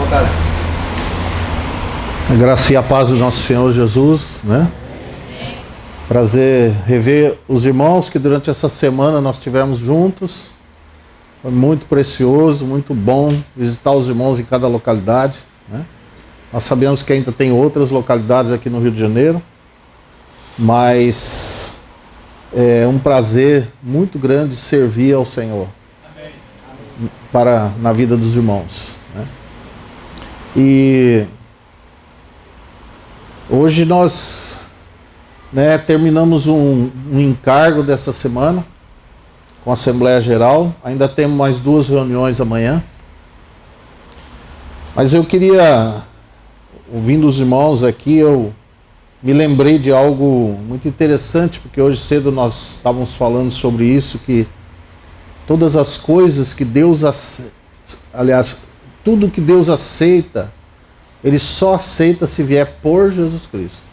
tarde. A graça e a paz do nosso Senhor Jesus, né? Prazer rever os irmãos que durante essa semana nós tivemos juntos. Foi muito precioso, muito bom visitar os irmãos em cada localidade, né? Nós sabemos que ainda tem outras localidades aqui no Rio de Janeiro, mas é um prazer muito grande servir ao Senhor. Na vida dos irmãos, né? E hoje nós, né, terminamos um encargo dessa semana com a Assembleia Geral. Ainda temos mais 2 reuniões amanhã. Mas eu queria, ouvindo os irmãos aqui, eu me lembrei de algo muito interessante, porque hoje cedo nós estávamos falando sobre isso, que todas as coisas que Deus aceita, aliás, tudo que Deus aceita, Ele só aceita se vier por Jesus Cristo.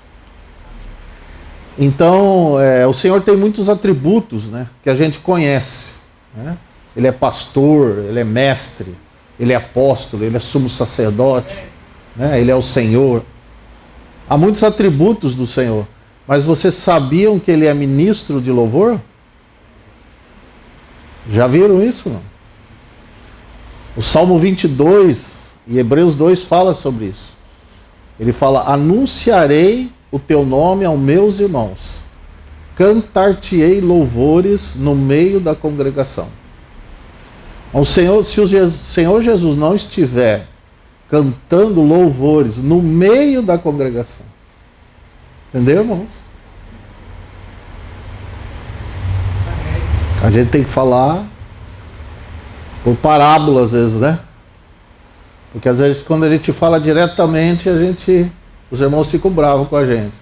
Então, o Senhor tem muitos atributos, né, que a gente conhece, né? Ele é pastor, Ele é mestre, Ele é apóstolo, Ele é sumo sacerdote, né? Ele é o Senhor. Há muitos atributos do Senhor. Mas vocês sabiam que Ele é ministro de louvor? Já viram isso? Não? O Salmo 22 e Hebreus 2 fala sobre isso. Ele fala: anunciarei o teu nome aos meus irmãos, cantar-te-ei louvores no meio da congregação. O Senhor, se o Senhor Jesus não estiver cantando louvores no meio da congregação, entendeu, irmãos? A gente tem que falar por parábola às vezes, né? Porque às vezes quando a gente fala diretamente, os irmãos ficam bravos com a gente.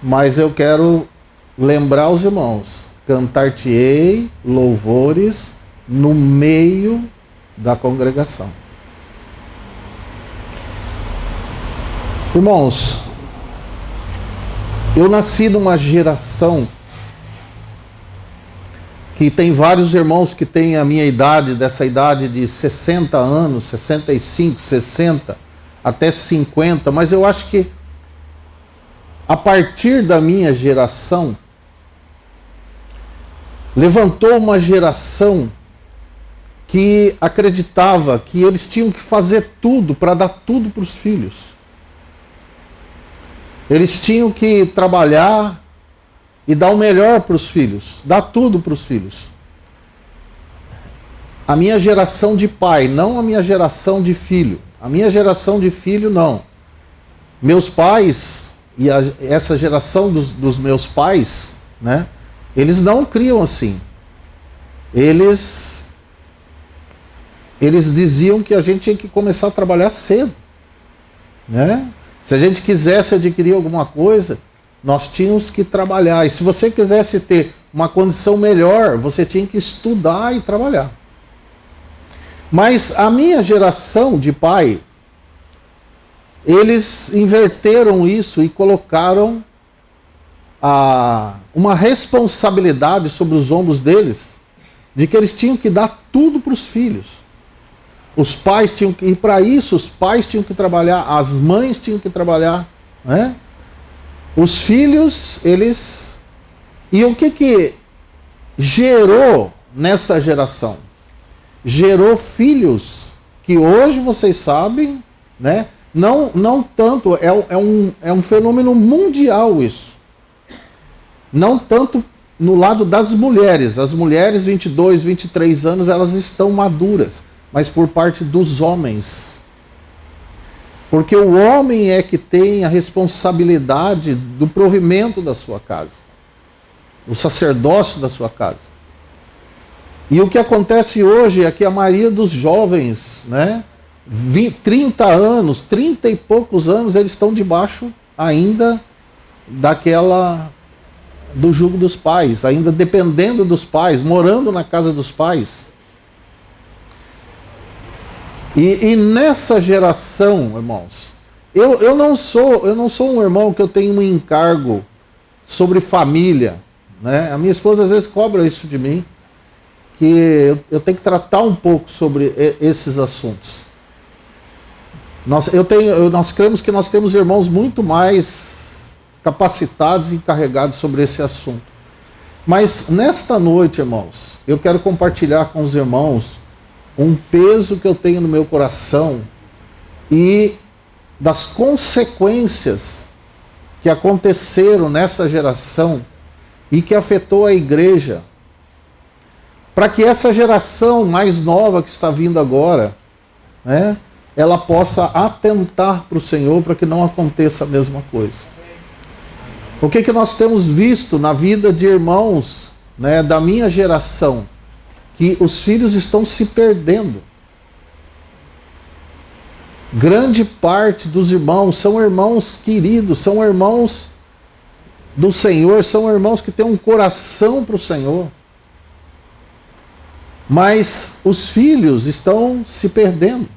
Mas eu quero lembrar os irmãos: cantar-te-ei louvores no meio da congregação. Irmãos, eu nasci numa geração que tem vários irmãos que têm a minha idade, dessa idade de 60 anos, 65, 60, até 50, mas eu acho que a partir da minha geração, levantou uma geração que acreditava que eles tinham que fazer tudo para dar tudo para os filhos. Eles tinham que trabalhar e dar o melhor para os filhos, dar tudo para os filhos. A minha geração de pai, não a minha geração de filho. A minha geração de filho, não. Meus pais, e essa geração dos meus pais, né, eles não criam assim. Eles diziam que a gente tinha que começar a trabalhar cedo, né? Se a gente quisesse adquirir alguma coisa, nós tínhamos que trabalhar. E se você quisesse ter uma condição melhor, você tinha que estudar e trabalhar. Mas a minha geração de pai, eles inverteram isso e colocaram uma responsabilidade sobre os ombros deles, de que eles tinham que dar tudo para os filhos. Os pais tinham que, e para isso os pais tinham que trabalhar, as mães tinham que trabalhar, né? Os filhos, eles... E o que gerou nessa geração? Gerou filhos que hoje vocês sabem, né? Não tanto, é um fenômeno mundial isso. Não tanto no lado das mulheres. As mulheres, 22, 23 anos, elas estão maduras. Mas por parte dos homens. Porque o homem é que tem a responsabilidade do provimento da sua casa, o sacerdócio da sua casa. E o que acontece hoje é que a maioria dos jovens, né, 30 anos, 30 e poucos anos, eles estão debaixo ainda do jugo dos pais, ainda dependendo dos pais, morando na casa dos pais. E nessa geração, irmãos, eu não sou um irmão que eu tenho um encargo sobre família, né? A minha esposa às vezes cobra isso de mim, que eu tenho que tratar um pouco sobre esses assuntos. Nós cremos que nós temos irmãos muito mais capacitados e encarregados sobre esse assunto. Mas nesta noite, irmãos, eu quero compartilhar com os irmãos um peso que eu tenho no meu coração e das consequências que aconteceram nessa geração e que afetou a igreja, para que essa geração mais nova que está vindo agora, né, ela possa atentar para o Senhor para que não aconteça a mesma coisa. O que nós temos visto na vida de irmãos, né, da minha geração, que os filhos estão se perdendo. Grande parte dos irmãos são irmãos queridos, são irmãos do Senhor, são irmãos que têm um coração para o Senhor. Mas os filhos estão se perdendo.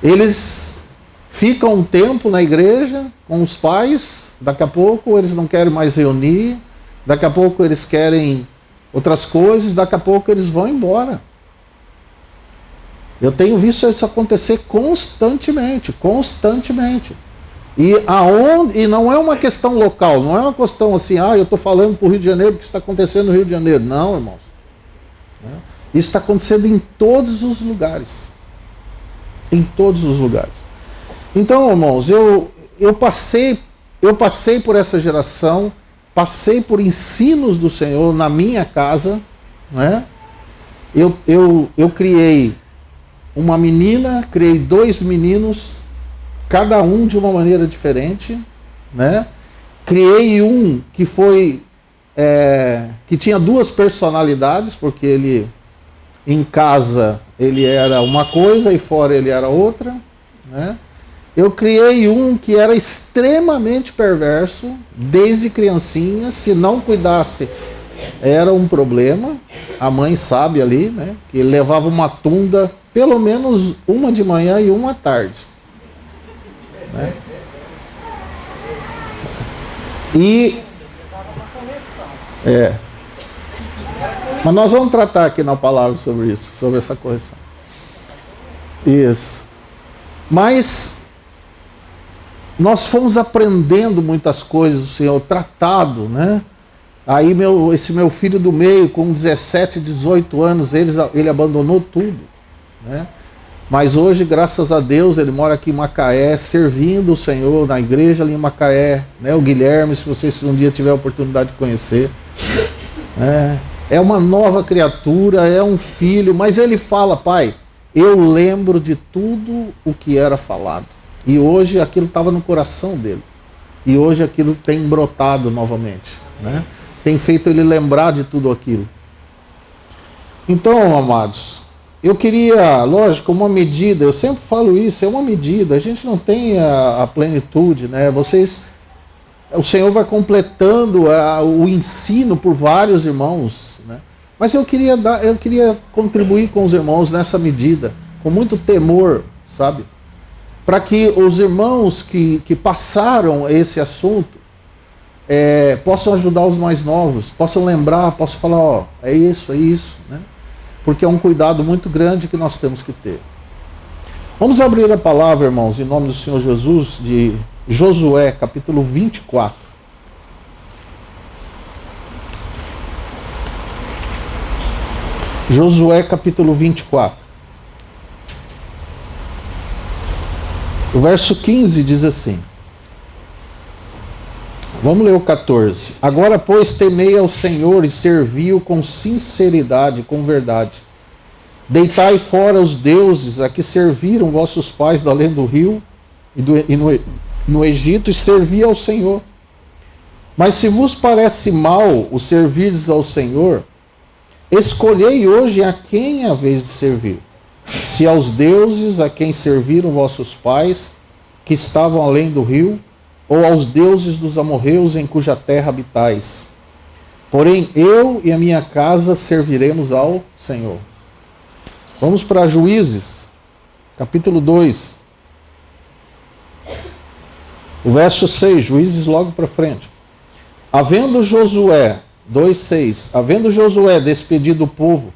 Eles ficam um tempo na igreja com os pais, daqui a pouco eles não querem mais reunir, daqui a pouco eles querem outras coisas, daqui a pouco eles vão embora. Eu tenho visto isso acontecer constantemente. E não é uma questão local, não é uma questão assim, eu estou falando para o Rio de Janeiro porque isso está acontecendo no Rio de Janeiro. Não, irmãos. Isso está acontecendo em todos os lugares. Em todos os lugares. Então, irmãos, eu passei por essa geração, passei por ensinos do Senhor na minha casa, né? Eu criei uma menina, criei 2 meninos, cada um de uma maneira diferente, né? Criei um que foi que tinha 2 personalidades, porque ele em casa ele era uma coisa e fora ele era outra, né? Eu criei um que era extremamente perverso, desde criancinha, se não cuidasse era um problema. A mãe sabe ali, né? Que ele levava uma tunda, pelo menos uma de manhã e uma à tarde, né? Mas nós vamos tratar aqui na palavra sobre isso, sobre essa correção. Isso. Mas nós fomos aprendendo muitas coisas do Senhor, tratado, né? Aí esse meu filho do meio, com 17, 18 anos, ele abandonou tudo, né? Mas hoje, graças a Deus, ele mora aqui em Macaé, servindo o Senhor na igreja ali em Macaé, né? O Guilherme, se vocês um dia tiver a oportunidade de conhecer, é uma nova criatura, é um filho, mas ele fala: pai, eu lembro de tudo o que era falado. E hoje aquilo estava no coração dele. E hoje aquilo tem brotado novamente, né? Tem feito ele lembrar de tudo aquilo. Então, amados, eu queria, lógico, uma medida, eu sempre falo isso, é uma medida, a gente não tem a plenitude, né? O Senhor vai completando o ensino por vários irmãos, né? Mas eu queria contribuir com os irmãos nessa medida, com muito temor, sabe? Para que os irmãos que passaram esse assunto possam ajudar os mais novos, possam lembrar, possam falar, é isso, né? Porque é um cuidado muito grande que nós temos que ter. Vamos abrir a palavra, irmãos, em nome do Senhor Jesus, de Josué, capítulo 24. Josué, capítulo 24. O verso 15 diz assim. Vamos ler o 14. Agora, pois, temei ao Senhor e servi-o com sinceridade, com verdade. Deitai fora os deuses a que serviram vossos pais da além do rio e no Egito, e servi ao Senhor. Mas se vos parece mal o servirdes ao Senhor, escolhei hoje a quem haveis de servir. Se aos deuses a quem serviram vossos pais, que estavam além do rio, ou aos deuses dos amorreus em cuja terra habitais. Porém, eu e a minha casa serviremos ao Senhor. Vamos para Juízes, capítulo 2. O verso 6, Juízes logo para frente. Havendo Josué, 2:6, havendo Josué despedido o povo,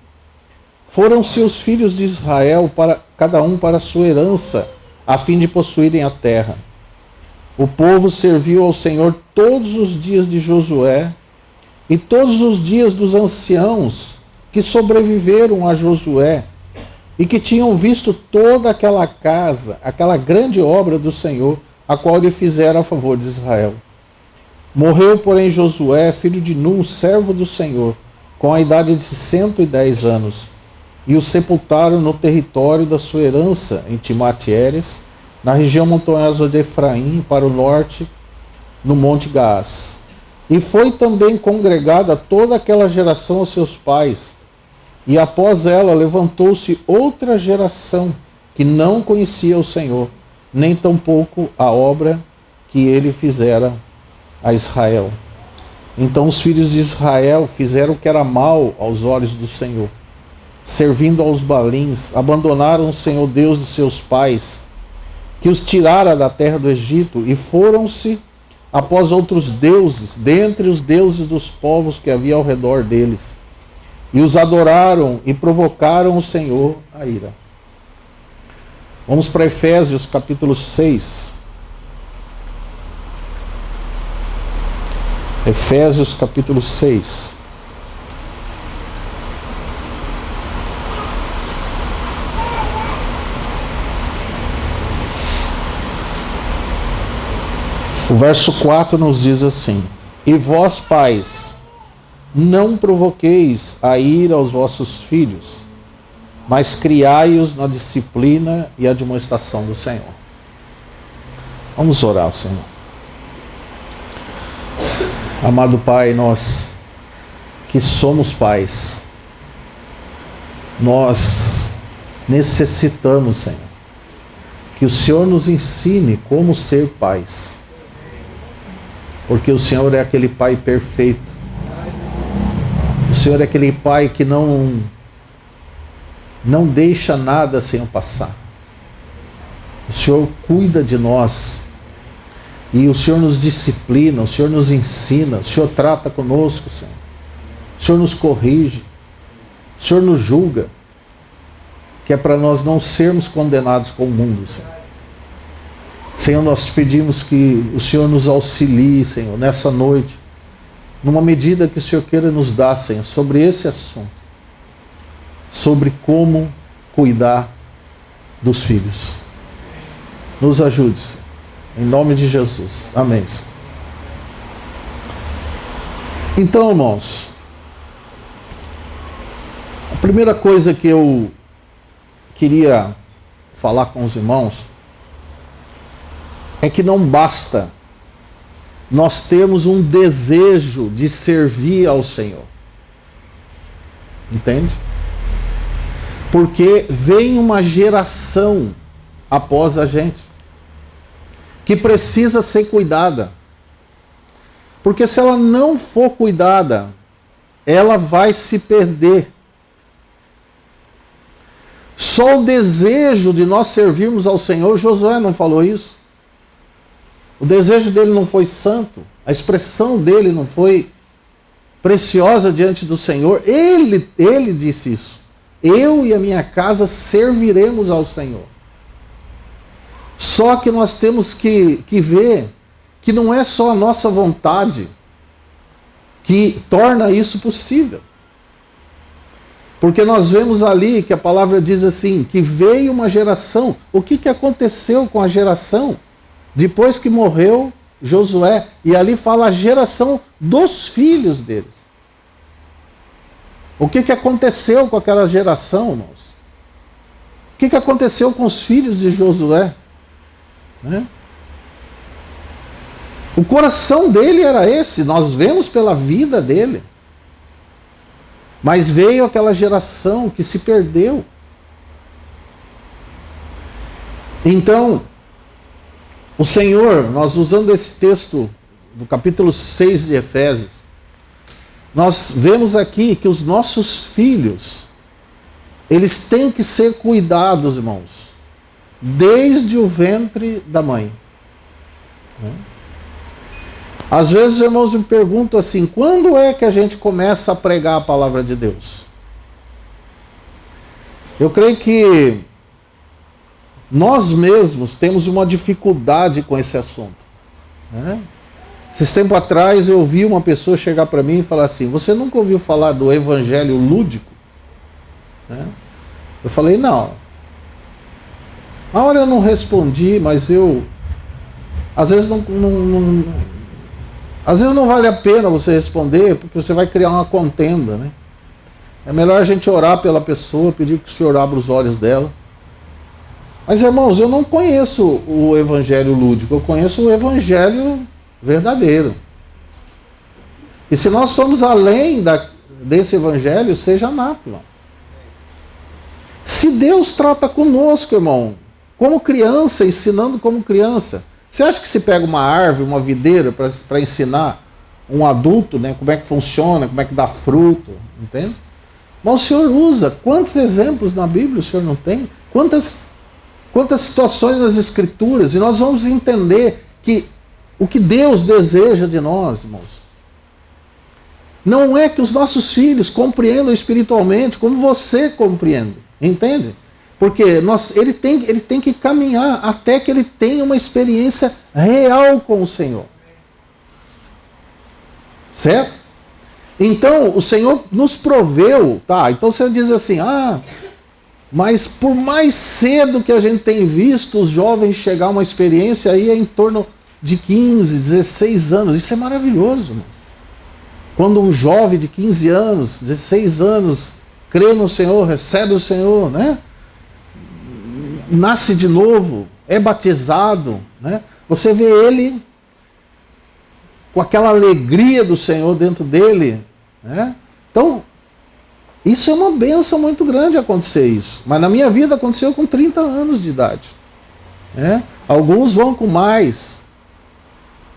Foram-se os filhos de Israel, para cada um para a sua herança, a fim de possuírem a terra. O povo serviu ao Senhor todos os dias de Josué e todos os dias dos anciãos que sobreviveram a Josué e que tinham visto toda aquela casa, aquela grande obra do Senhor, a qual ele fizera a favor de Israel. Morreu, porém, Josué, filho de Nun, servo do Senhor, com a idade de 110 anos, e o sepultaram no território da sua herança, em Timate-Heres, na região montanhosa de Efraim, para o norte, no Monte Gaás. E foi também congregada toda aquela geração aos seus pais, e após ela levantou-se outra geração que não conhecia o Senhor, nem tampouco a obra que ele fizera a Israel. Então os filhos de Israel fizeram o que era mal aos olhos do Senhor, servindo aos balins, abandonaram o Senhor Deus de seus pais, que os tirara da terra do Egito, e foram-se após outros deuses, dentre os deuses dos povos que havia ao redor deles, e os adoraram e provocaram o Senhor a ira. Vamos para Efésios capítulo 6. Efésios capítulo 6. O verso 4 nos diz assim: E vós, pais, não provoqueis a ira aos vossos filhos, mas criai-os na disciplina e admoestação do Senhor. Vamos orar ao Senhor. Amado Pai, nós que somos pais, nós necessitamos, Senhor, que o Senhor nos ensine como ser pais, porque o Senhor é aquele Pai perfeito, o Senhor é aquele Pai que não deixa nada sem o passar. O Senhor cuida de nós, e o Senhor nos disciplina, o Senhor nos ensina, o Senhor trata conosco, Senhor. O Senhor nos corrige, o Senhor nos julga, que é para nós não sermos condenados com o mundo, Senhor. Senhor, nós pedimos que o Senhor nos auxilie, Senhor, nessa noite, numa medida que o Senhor queira nos dar, Senhor, sobre esse assunto, sobre como cuidar dos filhos. Nos ajude, Senhor. Em nome de Jesus. Amém. Então, irmãos, a primeira coisa que eu queria falar com os irmãos é que não basta nós termos um desejo de servir ao Senhor. Entende? Porque vem uma geração após a gente que precisa ser cuidada. Porque se ela não for cuidada, ela vai se perder. Só o desejo de nós servirmos ao Senhor, Josué não falou isso? O desejo dele não foi santo, a expressão dele não foi preciosa diante do Senhor. Ele disse isso. Eu e a minha casa serviremos ao Senhor. Só que nós temos que ver que não é só a nossa vontade que torna isso possível. Porque nós vemos ali que a palavra diz assim, que veio uma geração. O que aconteceu com a geração depois que morreu Josué? E ali fala a geração dos filhos deles. O que aconteceu com aquela geração, irmãos? O que aconteceu com os filhos de Josué? Né? O coração dele era esse, nós vemos pela vida dele. Mas veio aquela geração que se perdeu. Então, o Senhor, nós usando esse texto do capítulo 6 de Efésios, nós vemos aqui que os nossos filhos, eles têm que ser cuidados, irmãos, desde o ventre da mãe. Às vezes os irmãos me perguntam assim, quando é que a gente começa a pregar a palavra de Deus? Eu creio que nós mesmos temos uma dificuldade com esse assunto, né? Esses tempos atrás eu ouvi uma pessoa chegar para mim e falar assim: você nunca ouviu falar do evangelho lúdico? Né? Eu falei: não. Na hora eu não respondi, mas eu... Às vezes às vezes não vale a pena você responder, porque você vai criar uma contenda, né? É melhor a gente orar pela pessoa, pedir que o Senhor abra os olhos dela. Mas, irmãos, eu não conheço o evangelho lúdico, eu conheço o evangelho verdadeiro. E se nós somos além desse evangelho, seja anátema. Se Deus trata conosco, irmão, como criança, ensinando como criança, você acha que se pega uma árvore, uma videira, para ensinar um adulto, né, como é que funciona, como é que dá fruto, entende? Mas o Senhor usa. Quantos exemplos na Bíblia o Senhor não tem? Quantas situações nas Escrituras, e nós vamos entender que o que Deus deseja de nós, irmãos, não é que os nossos filhos compreendam espiritualmente como você compreende, entende? Porque ele tem que caminhar até que ele tenha uma experiência real com o Senhor. Certo? Então, o Senhor nos proveu, tá? Então você diz assim: mas por mais cedo que a gente tem visto os jovens chegar a uma experiência aí é em torno de 15, 16 anos. Isso é maravilhoso, mano. Quando um jovem de 15 anos, 16 anos, crê no Senhor, recebe o Senhor, né? Nasce de novo, é batizado, né? Você vê ele com aquela alegria do Senhor dentro dele, né? Então, isso é uma bênção muito grande acontecer isso. Mas na minha vida aconteceu com 30 anos de idade, né? Alguns vão com mais.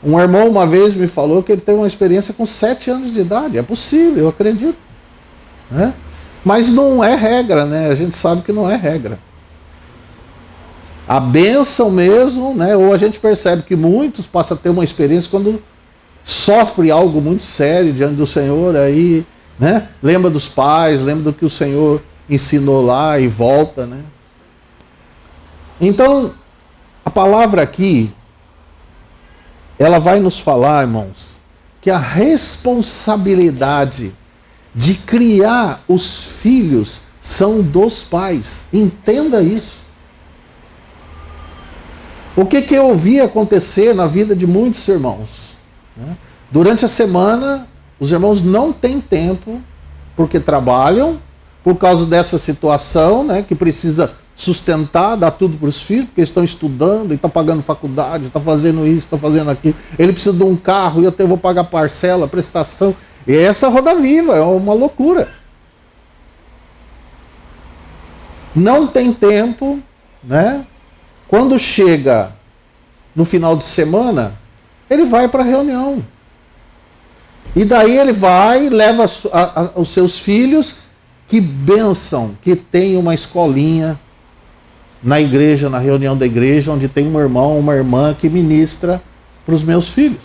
Um irmão uma vez me falou que ele teve uma experiência com 7 anos de idade. É possível, eu acredito, né? Mas não é regra, né? A gente sabe que não é regra. A bênção mesmo, né? Ou a gente percebe que muitos passam a ter uma experiência quando sofre algo muito sério diante do Senhor, aí, né? Lembra dos pais, lembra do que o Senhor ensinou lá e volta, né? Então, a palavra aqui, ela vai nos falar, irmãos, que a responsabilidade de criar os filhos são dos pais. Entenda isso. O que eu vi acontecer na vida de muitos irmãos? Né? Durante a semana, os irmãos não têm tempo, porque trabalham, por causa dessa situação, né, que precisa sustentar, dar tudo para os filhos, porque eles estão estudando, estão pagando faculdade, estão fazendo isso, estão fazendo aquilo. Ele precisa de um carro, e eu até vou pagar parcela, prestação. E essa roda viva, é uma loucura. Não tem tempo, né? Quando chega no final de semana, ele vai para a reunião. E daí ele vai, leva os seus filhos, que bênção que tem uma escolinha na igreja, na reunião da igreja, onde tem um irmão, uma irmã que ministra para os meus filhos.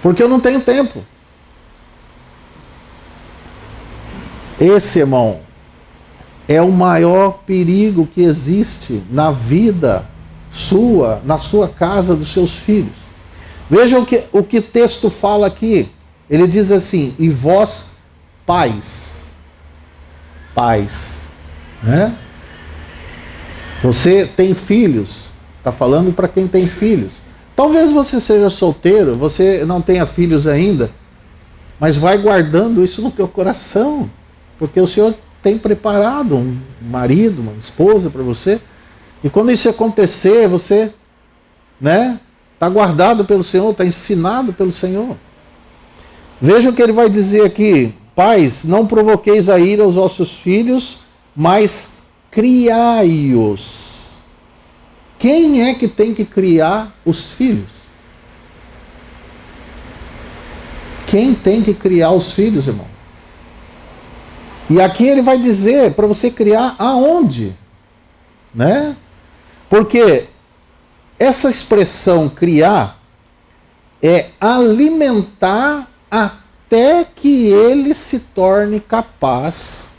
Porque eu não tenho tempo. Esse, irmão, é o maior perigo que existe na vida sua, na sua casa, dos seus filhos. Veja o que o texto fala aqui. Ele diz assim: e vós, pais, né? Você tem filhos, está falando para quem tem filhos. Talvez você seja solteiro, você não tenha filhos ainda, mas vai guardando isso no teu coração, porque o Senhor tem preparado um marido, uma esposa para você, e quando isso acontecer, você, né, está guardado pelo Senhor, está ensinado pelo Senhor. Veja o que ele vai dizer aqui: pais, não provoqueis a ira aos vossos filhos, mas criai-os. Quem é que tem que criar os filhos? Quem tem que criar os filhos, irmão? E aqui ele vai dizer para você criar aonde? Né? Porque essa expressão criar é alimentar até que ele se torne capaz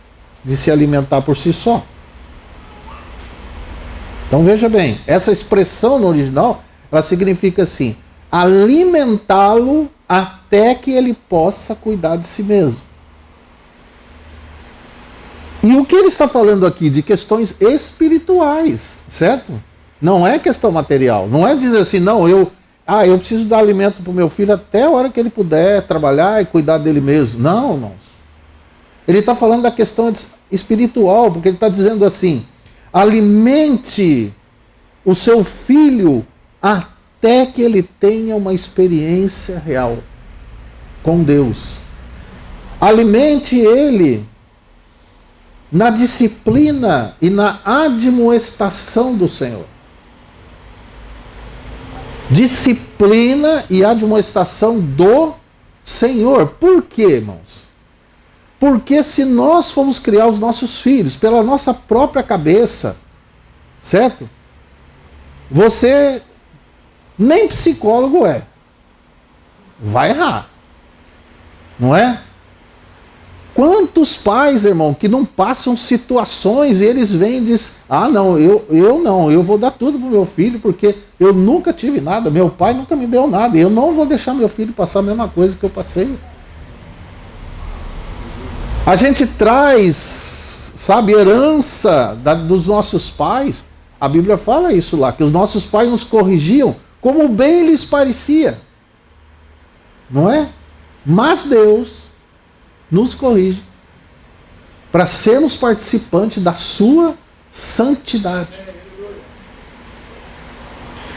de se alimentar por si só. Então veja bem, essa expressão no original, ela significa assim, alimentá-lo até que ele possa cuidar de si mesmo. E o que ele está falando aqui de questões espirituais, certo? Não é questão material. Não é dizer assim, não, eu preciso dar alimento para o meu filho até a hora que ele puder trabalhar e cuidar dele mesmo. Não, irmãos. Ele está falando da questão espiritual, porque ele está dizendo assim, alimente o seu filho até que ele tenha uma experiência real com Deus. Alimente ele na disciplina e na admoestação do Senhor. Disciplina e admoestação do Senhor. Por quê, irmãos? Porque se nós formos criar os nossos filhos pela nossa própria cabeça, certo? Você nem psicólogo é. Vai errar. Não é? Quantos pais, irmão, que não passam situações e eles vêm e dizem, eu vou dar tudo pro meu filho porque eu nunca tive nada, meu pai nunca me deu nada, eu não vou deixar meu filho passar a mesma coisa que eu passei. A gente traz, sabe, herança dos nossos pais. A Bíblia fala isso lá, que os nossos pais nos corrigiam como bem lhes parecia. Não é? Mas Deus nos corrige para sermos participantes da sua santidade.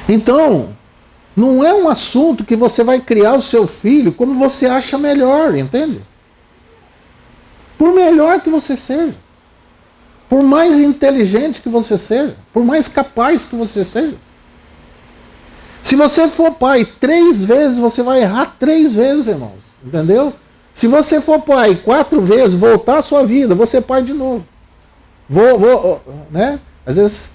Então, não é um assunto que você vai criar o seu filho como você acha melhor, entende? Por melhor que você seja, por mais inteligente que você seja, por mais capaz que você seja. Se você for pai 3 vezes, você vai errar 3 vezes, irmãos. Entendeu? Se você for pai 4 vezes, voltar a sua vida, você é pai de novo. Né? Às vezes,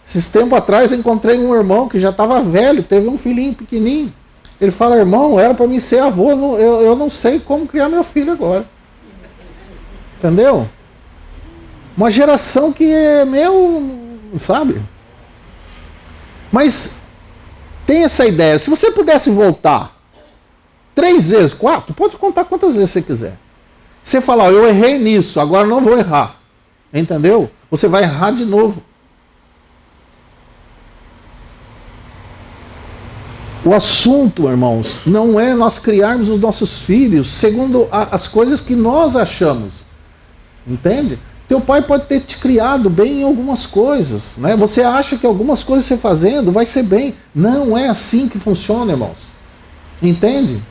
esses tempos atrás, eu encontrei um irmão que já estava velho, teve um filhinho pequenininho. Ele fala, irmão, era para mim ser avô, eu não sei como criar meu filho agora. Entendeu? Uma geração que é sabe? Mas tem essa ideia, se você pudesse voltar 3 vezes, 4, pode contar quantas vezes você quiser. Você falar, eu errei nisso, agora não vou errar. Entendeu? Você vai errar de novo. O assunto, irmãos, não é nós criarmos os nossos filhos segundo as coisas que nós achamos. Entende? Teu pai pode ter te criado bem em algumas coisas, né? Você acha que algumas coisas você fazendo vai ser bem. Não é assim que funciona, irmãos. Entende?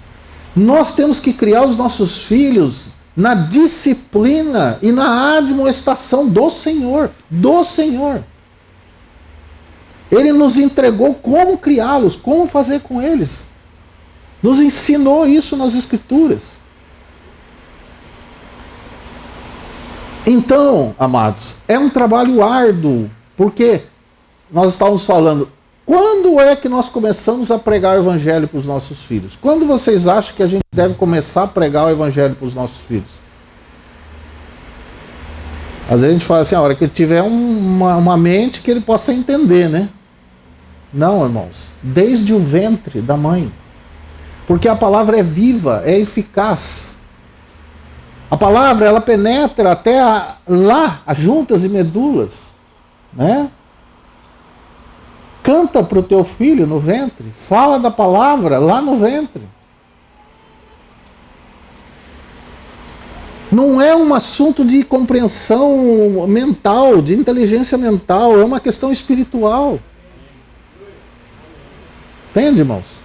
Nós temos que criar os nossos filhos na disciplina e na admoestação do Senhor. Do Senhor. Ele nos entregou como criá-los, como fazer com eles. Nos ensinou isso nas Escrituras. Então, amados, é um trabalho árduo, porque nós estávamos falando, quando é que nós começamos a pregar o Evangelho para os nossos filhos? Quando vocês acham que a gente deve começar a pregar o Evangelho para os nossos filhos? Às vezes a gente fala assim, a hora que ele tiver uma mente que ele possa entender, né? Não, irmãos, desde o ventre da mãe. Porque a palavra é viva, é eficaz. A palavra, ela penetra até lá, as juntas e medulas, né? Canta para o teu filho no ventre, fala da palavra lá no ventre. Não é um assunto de compreensão mental, de inteligência mental, é uma questão espiritual. Entende, irmãos?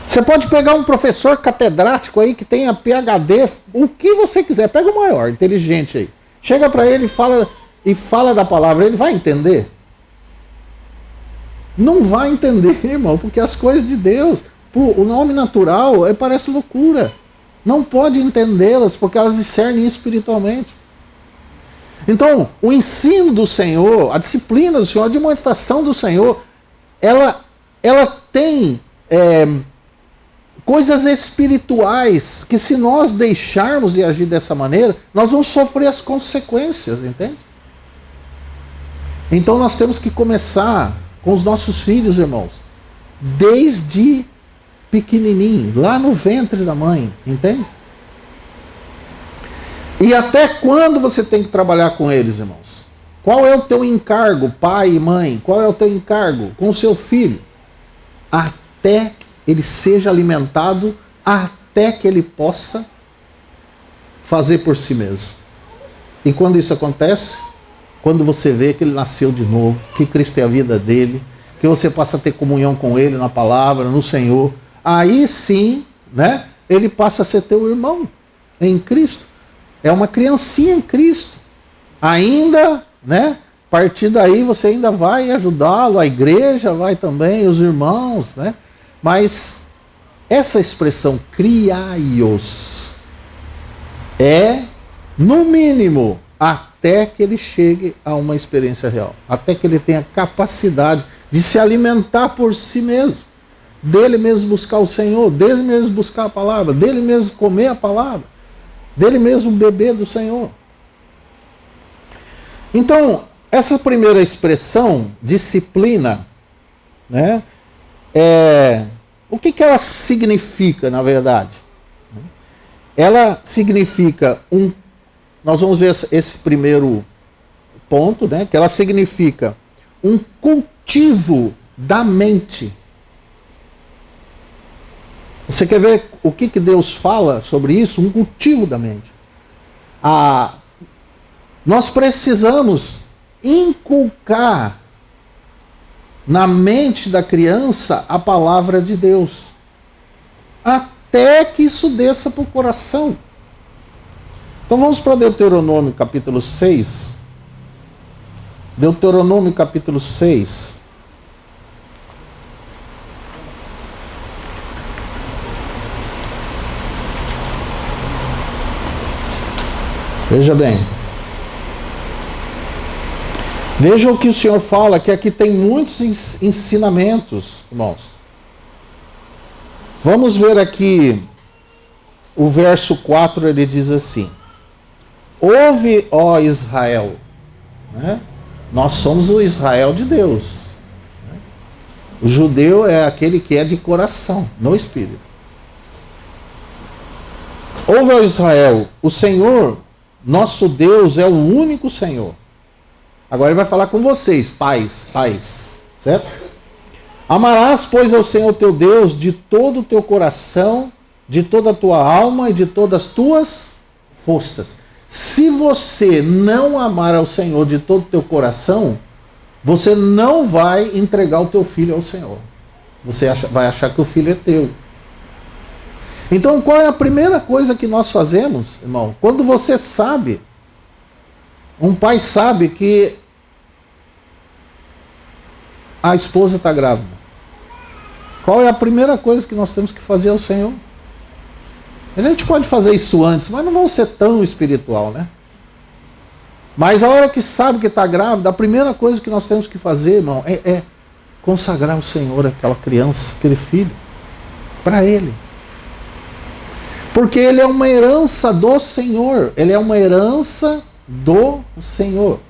Você pode pegar um professor catedrático aí que tenha PhD, o que você quiser, pega o maior, inteligente aí. Chega para ele e fala da palavra, ele vai entender? Não vai entender, irmão, porque as coisas de Deus, o nome natural, parece loucura. Não pode entendê-las porque elas discernem espiritualmente. Então, o ensino do Senhor, a disciplina do Senhor, a demonstração do Senhor, ela tem coisas espirituais que, se nós deixarmos de agir dessa maneira, nós vamos sofrer as consequências, entende? Então nós temos que começar com os nossos filhos, irmãos, desde pequenininho, lá no ventre da mãe, entende? E até quando você tem que trabalhar com eles, irmãos? Qual é o teu encargo, pai e mãe? Qual é o teu encargo com o seu filho? Até ele seja alimentado, até que ele possa fazer por si mesmo. E quando isso acontece? Quando você vê que ele nasceu de novo, que Cristo é a vida dele, que você passa a ter comunhão com ele na palavra, no Senhor, aí sim, né, ele passa a ser teu irmão em Cristo. É uma criancinha em Cristo. Ainda, né, a partir daí você ainda vai ajudá-lo, a igreja vai também, os irmãos, né? Mas essa expressão criai-os é, no mínimo, até que ele chegue a uma experiência real, até que ele tenha capacidade de se alimentar por si mesmo, dele mesmo buscar o Senhor, dele mesmo buscar a palavra, dele mesmo comer a palavra, dele mesmo beber do Senhor. Então, essa primeira expressão, disciplina, né, o que ela significa, na verdade? Ela significa nós vamos ver esse primeiro ponto, né, que ela significa um cultivo da mente. Você quer ver o que Deus fala sobre isso? Um cultivo da mente. Nós precisamos inculcar na mente da criança a palavra de Deus, até que isso desça para o coração. Então vamos para Deuteronômio capítulo 6. Deuteronômio capítulo 6. Veja bem. Veja o que o Senhor fala, que aqui tem muitos ensinamentos, irmãos. Vamos ver aqui o verso 4, ele diz assim: ouve, ó Israel, né? Nós somos o Israel de Deus, né? O judeu é aquele que é de coração, no espírito. Ouve, ó Israel, o Senhor, nosso Deus, é o único Senhor. Agora ele vai falar com vocês, pais, certo? Amarás, pois, ao Senhor teu Deus de todo o teu coração, de toda a tua alma e de todas as tuas forças. Se você não amar ao Senhor de todo o teu coração, você não vai entregar o teu filho ao Senhor. Você vai achar que o filho é teu. Então, qual é a primeira coisa que nós fazemos, irmão? Quando você sabe, um pai sabe que a esposa está grávida, qual é a primeira coisa que nós temos que fazer ao Senhor? A gente pode fazer isso antes, mas não vamos ser tão espiritual, né? Mas a hora que sabe que está grávida, a primeira coisa que nós temos que fazer, irmão, é consagrar ao Senhor aquela criança, aquele filho, para Ele. Porque ele é uma herança do Senhor, ele é uma herança do Senhor.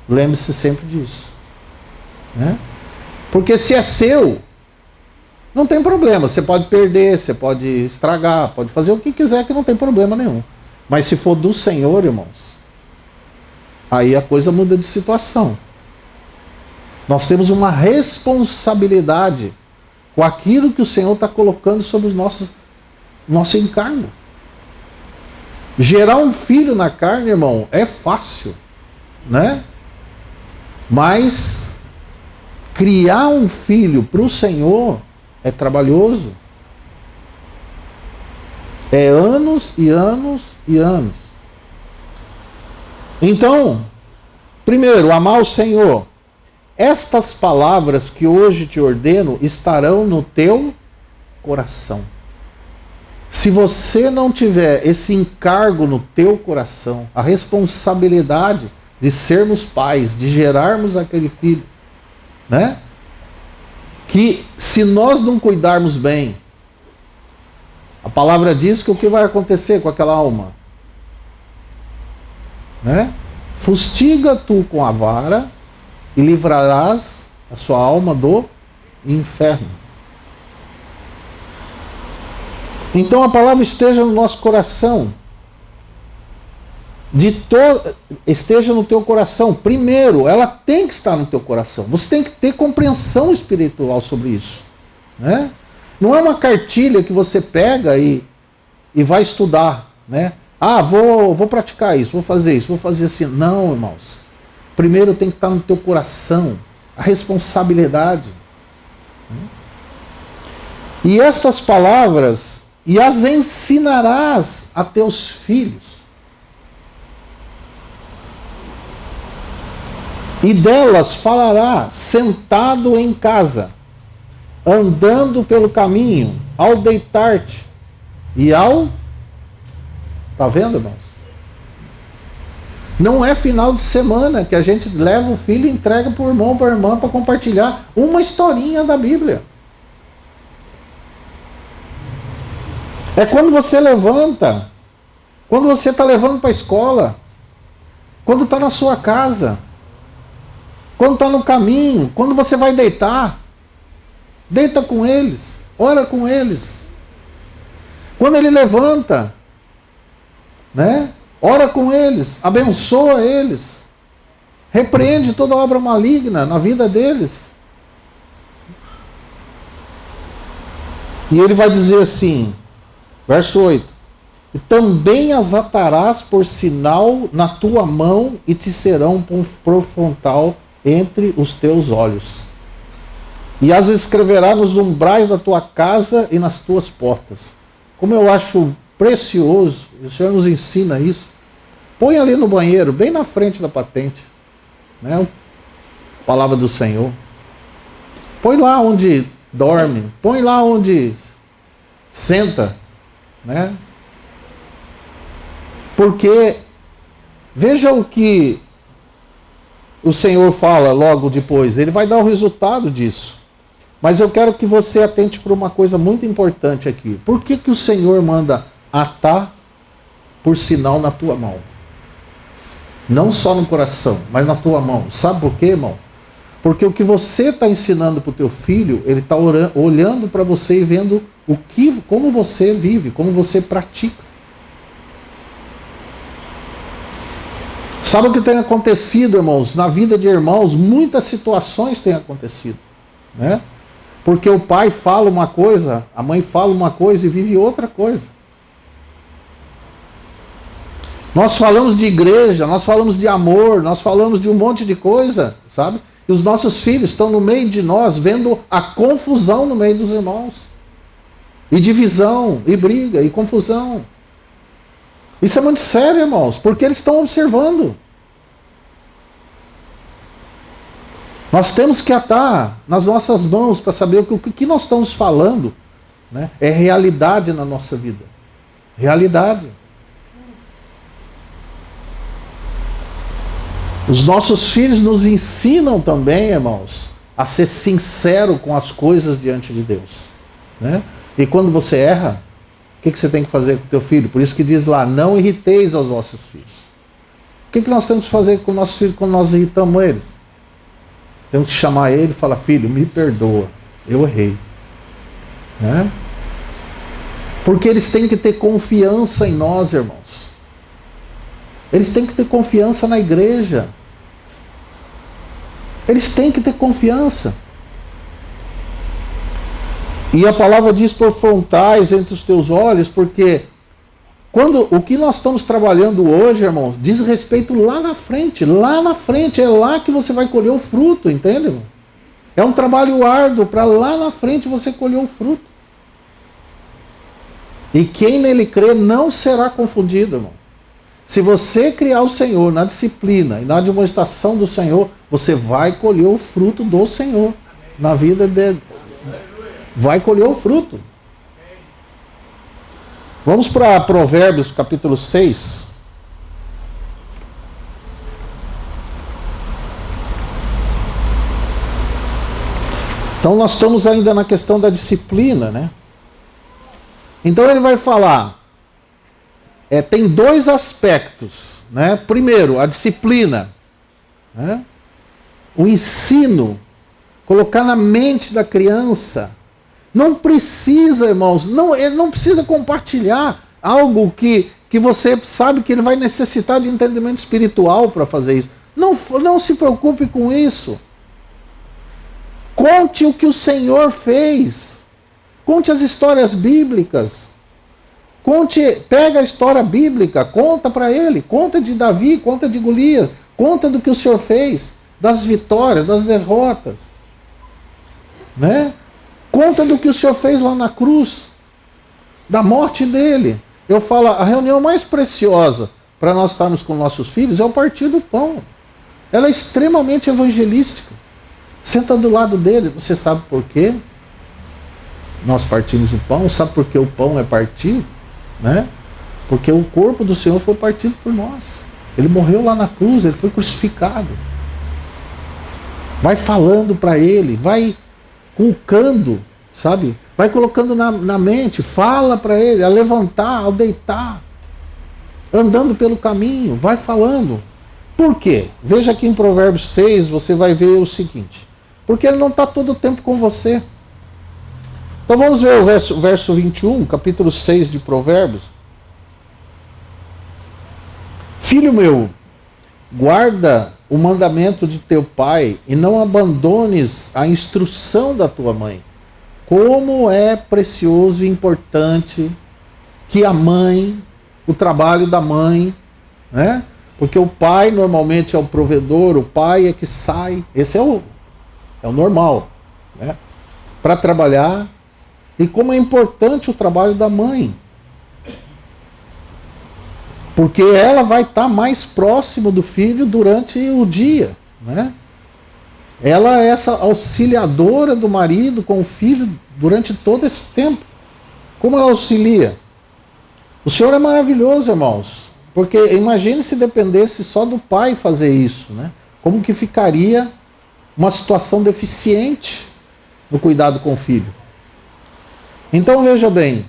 Lembre-se sempre disso, né? Porque se é seu, não tem problema. Você pode perder, você pode estragar, pode fazer o que quiser, que não tem problema nenhum. Mas se for do Senhor, irmãos, aí a coisa muda de situação. Nós temos uma responsabilidade com aquilo que o Senhor está colocando sobre o nosso encargo. Gerar um filho na carne, irmão, é fácil, né? Mas criar um filho para o Senhor é trabalhoso. É anos e anos e anos. Então, primeiro, amar o Senhor. Estas palavras que hoje te ordeno estarão no teu coração. Se você não tiver esse encargo no teu coração, a responsabilidade de sermos pais, de gerarmos aquele filho, né? Que se nós não cuidarmos bem, A palavra diz que o que vai acontecer com aquela alma? Né? Fustiga tu com a vara e livrarás a sua alma do inferno. Então a palavra esteja no nosso coração. Esteja no teu coração. Primeiro, ela tem que estar no teu coração. Você tem que ter compreensão espiritual sobre isso. Né? Não é uma cartilha que você pega e vai estudar. Né? Ah, vou praticar isso, vou fazer isso, vou fazer assim. Não, irmãos. Primeiro tem que estar no teu coração a responsabilidade. E estas palavras, e as ensinarás a teus filhos. E delas falará sentado em casa, andando pelo caminho, ao deitar-te e ao... Tá vendo, irmãos? Não é final de semana que a gente leva o filho e entrega para o irmão, para a irmã, para compartilhar uma historinha da Bíblia. É quando você levanta, quando você está levando para a escola, quando está na sua casa, quando está no caminho, quando você vai deitar, deita com eles, ora com eles. Quando ele levanta, né? Ora com eles, abençoa eles, repreende toda obra maligna na vida deles. E ele vai dizer assim, verso 8: e também as atarás por sinal na tua mão e te serão por frontal entre os teus olhos. E as escreverá nos umbrais da tua casa e nas tuas portas. Como eu acho precioso, o Senhor nos ensina isso. Põe ali no banheiro, bem na frente da patente, né? A palavra do Senhor. Põe lá onde dorme, põe lá onde senta, né? Porque veja o que o Senhor fala logo depois. Ele vai dar o resultado disso. Mas eu quero que você atente para uma coisa muito importante aqui. Por que o Senhor manda atar por sinal na tua mão? Não só no coração, mas na tua mão. Sabe por quê, irmão? Porque o que você está ensinando para o teu filho, ele está olhando para você e vendo como você vive, como você pratica. Sabe o que tem acontecido, irmãos? Na vida de irmãos, muitas situações têm acontecido, né? Porque o pai fala uma coisa, a mãe fala uma coisa e vive outra coisa. Nós falamos de igreja, nós falamos de amor, nós falamos de um monte de coisa, sabe? E os nossos filhos estão no meio de nós, vendo a confusão no meio dos irmãos. E divisão, e briga, e confusão. Isso é muito sério, irmãos, porque eles estão observando. Nós temos que atar nas nossas mãos para saber o que nós estamos falando, né? É realidade na nossa vida. Realidade. Os nossos filhos nos ensinam também, irmãos, a ser sincero com as coisas diante de Deus, né? E quando você erra, o que você tem que fazer com o teu filho? Por isso que diz lá, não irriteis aos vossos filhos. O que nós temos que fazer com nossos filhos quando nós irritamos eles? Temos que chamar ele e falar, filho, me perdoa, eu errei. Né? Porque eles têm que ter confiança em nós, irmãos. Eles têm que ter confiança na igreja. Eles têm que ter confiança. E a palavra diz por frontais entre os teus olhos, porque o que nós estamos trabalhando hoje, irmãos, diz respeito lá na frente, é lá que você vai colher o fruto, entende, irmão? É um trabalho árduo para lá na frente você colher o fruto. E quem nele crê não será confundido, irmão. Se você criar o Senhor na disciplina e na demonstração do Senhor, você vai colher o fruto do Senhor na vida dele. Vai colher o fruto. Vamos para Provérbios capítulo 6. Então nós estamos ainda na questão da disciplina, né? Então ele vai falar, tem dois aspectos, né? Primeiro, a disciplina, né? O ensino, colocar na mente da criança. Não precisa, irmãos, ele não precisa compartilhar algo que você sabe que ele vai necessitar de entendimento espiritual para fazer isso. Não se preocupe com isso. Conte o que o Senhor fez. Conte as histórias bíblicas. Pega a história bíblica, conta para ele. Conta de Davi, conta de Golias. Conta do que o Senhor fez. Das vitórias, das derrotas. Né? Conta do que o Senhor fez lá na cruz. Da morte dele. Eu falo, a reunião mais preciosa para nós estarmos com nossos filhos é o partir do pão. Ela é extremamente evangelística. Senta do lado dele. Você sabe por quê? Nós partimos o pão. Sabe por que o pão é partido? Né? Porque o corpo do Senhor foi partido por nós. Ele morreu lá na cruz, ele foi crucificado. Vai falando para ele, vai culcando, sabe? Vai colocando na mente, fala para ele, a levantar, ao deitar, andando pelo caminho, vai falando. Por quê? Veja aqui em Provérbios 6, você vai ver o seguinte. Porque ele não está todo o tempo com você. Então vamos ver o verso 21, capítulo 6 de Provérbios. Filho meu, guarda o mandamento de teu pai e não abandones a instrução da tua mãe. Como é precioso e importante que a mãe, o trabalho da mãe, né? Porque o pai normalmente é o provedor, o pai é que sai, esse é o normal, né? Para trabalhar. E como é importante o trabalho da mãe. Porque ela vai estar mais próximo do filho durante o dia, né? Ela é essa auxiliadora do marido com o filho durante todo esse tempo. Como ela auxilia? O Senhor é maravilhoso, irmãos. Porque imagine se dependesse só do pai fazer isso, né? Como que ficaria uma situação deficiente no cuidado com o filho. Então veja bem,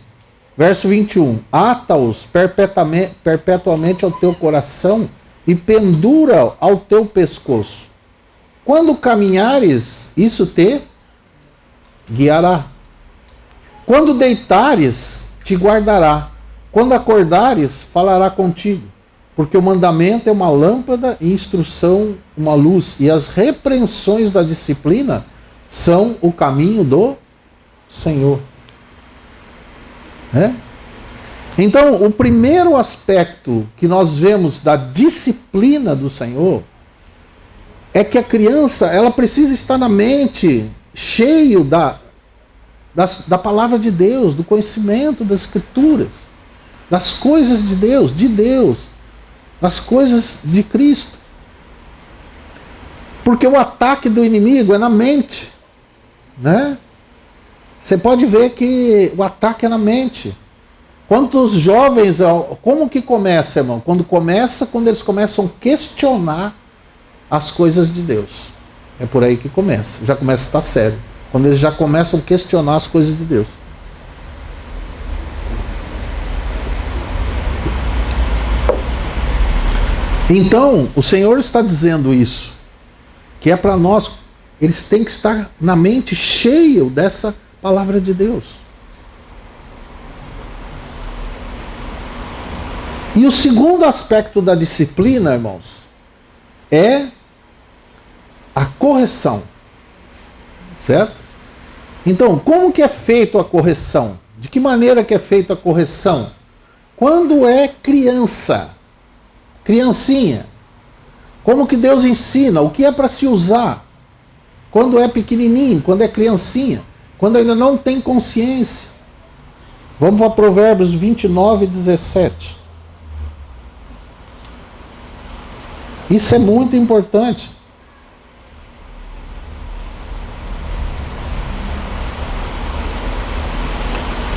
verso 21. Ata-os perpetuamente ao teu coração e pendura ao teu pescoço. Quando caminhares, isso te guiará. Quando deitares, te guardará. Quando acordares, falará contigo. Porque o mandamento é uma lâmpada e instrução uma luz. E as repreensões da disciplina são o caminho do Senhor. É? Então, o primeiro aspecto que nós vemos da disciplina do Senhor é que a criança ela precisa estar na mente cheio da palavra de Deus, do conhecimento das Escrituras, das coisas de Deus, das coisas de Cristo. Porque o ataque do inimigo é na mente, né? Você pode ver que o ataque é na mente. Quantos jovens, como que começa, irmão? Quando eles começam a questionar as coisas de Deus. É por aí que começa. Já começa a estar sério. Quando eles já começam a questionar as coisas de Deus. Então, o Senhor está dizendo isso. Que é para nós, eles têm que estar na mente cheio dessa palavra de Deus. E o segundo aspecto da disciplina, irmãos, é a correção. Certo? Então, como que é feita a correção? De que maneira que é feita a correção? Quando é criancinha, como que Deus ensina? O que é para se usar? Quando é pequenininho, quando é criancinha, quando ainda não tem consciência. Vamos para Provérbios 29, 17. Isso é muito importante.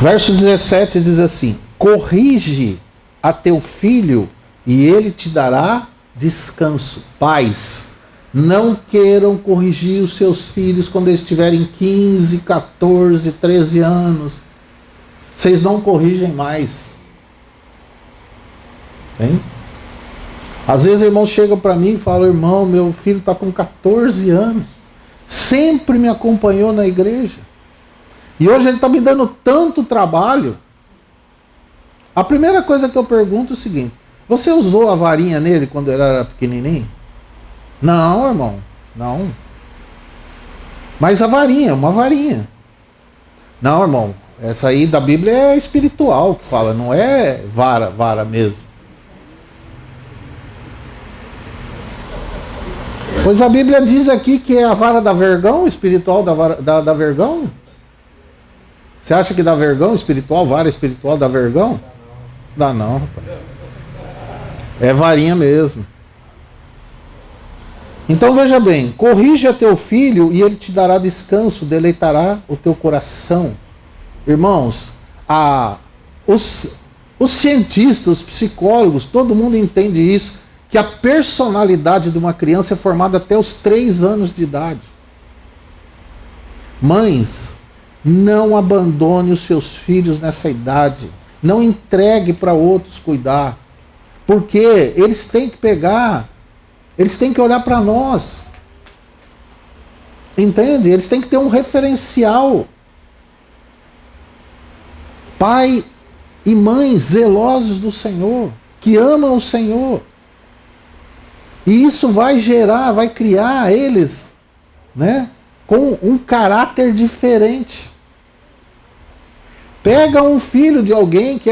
Verso 17 diz assim: corrige a teu filho e ele te dará descanso. Pais, não queiram corrigir os seus filhos quando eles tiverem 15, 14, 13 anos. Vocês não corrigem mais. Hein? Às vezes irmãos chegam para mim e falam: irmão, meu filho está com 14 anos, sempre me acompanhou na igreja, e hoje ele está me dando tanto trabalho. A primeira coisa que eu pergunto é o seguinte: você usou a varinha nele quando ele era pequenininho? Não, irmão, não. Mas a varinha, uma varinha. Não, irmão, essa aí da Bíblia é espiritual que fala, não é vara mesmo. Pois a Bíblia diz aqui que é a vara da vergão, espiritual da vergão. Você acha que dá vergão espiritual, vara espiritual dá vergão? Dá não, rapaz. É varinha mesmo. Então veja bem, corrija teu filho e ele te dará descanso, deleitará o teu coração. Irmãos, os cientistas, os psicólogos, todo mundo entende isso, que a personalidade de uma criança é formada até os 3 anos de idade. Mães, não abandone os seus filhos nessa idade. Não entregue para outros cuidar. Porque eles têm que pegar, eles têm que olhar para nós. Entende? Eles têm que ter um referencial. Pai e mãe zelosos do Senhor, que amam o Senhor. E isso vai gerar, vai criar eles, né, com um caráter diferente. Pega um filho de alguém que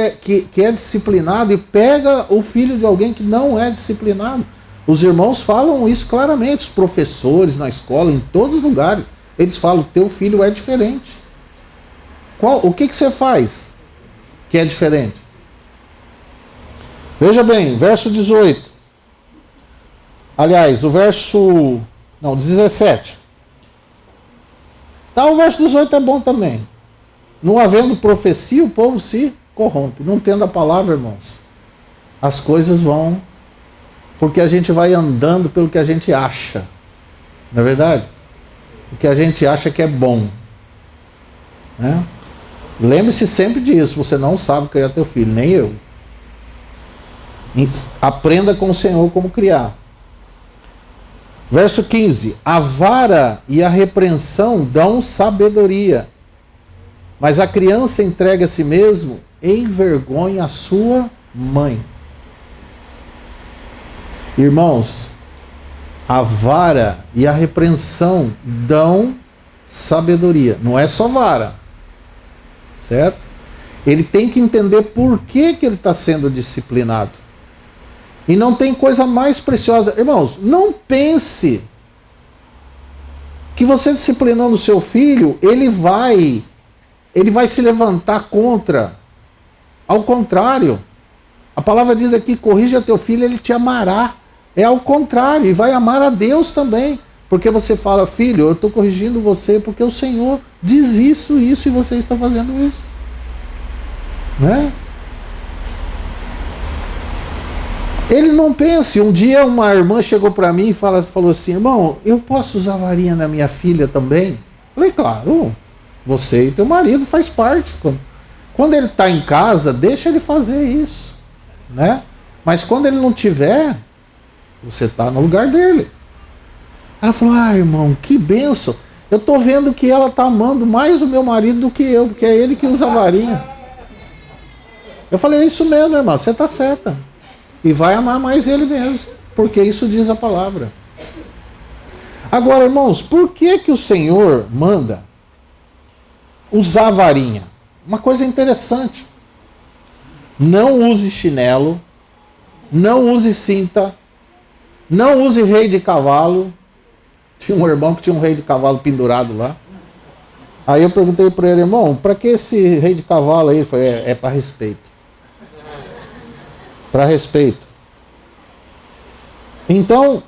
é disciplinado e pega o filho de alguém que não é disciplinado. Os irmãos falam isso claramente, os professores na escola, em todos os lugares. Eles falam: teu filho é diferente. O que você faz que é diferente? Veja bem, verso 18. Aliás, o verso 17. Tá, o verso 18 é bom também. Não havendo profecia, o povo se corrompe. Não tendo a palavra, irmãos, as coisas vão, porque a gente vai andando pelo que a gente acha. Não é verdade? O que a gente acha que é bom. Né? Lembre-se sempre disso. Você não sabe criar teu filho, nem eu. Aprenda com o Senhor como criar. Verso 15. A vara e a repreensão dão sabedoria, mas a criança entrega a si mesmo, envergonha a sua mãe. Irmãos, a vara e a repreensão dão sabedoria. Não é só vara, certo? Ele tem que entender por que ele está sendo disciplinado. E não tem coisa mais preciosa. Irmãos, não pense que você disciplinando o seu filho, ele vai se levantar contra. Ao contrário. A palavra diz aqui: corrija teu filho, ele te amará. É ao contrário, e vai amar a Deus também. Porque você fala: filho, eu estou corrigindo você porque o Senhor diz isso, e você está fazendo isso. Né? Ele não pense. Um dia uma irmã chegou para mim e falou assim: irmão, eu posso usar varinha na minha filha também? Falei: claro, você e teu marido faz parte. Quando ele está em casa, deixa ele fazer isso, né? Mas quando ele não tiver, você está no lugar dele. Ela falou: ah, irmão, que bênção. Eu estou vendo que ela está amando mais o meu marido do que eu, porque é ele que usa a varinha. Eu falei: é isso mesmo, irmão, você está certa. E vai amar mais ele mesmo, porque isso diz a palavra. Agora, irmãos, por que o Senhor manda usar a varinha? Uma coisa interessante: não use chinelo, não use cinta, não use rei de cavalo. Tinha um irmão que tinha um rei de cavalo pendurado lá. Aí eu perguntei para ele: irmão, para que esse rei de cavalo aí? Ele falou: é para respeito. Para respeito. Então,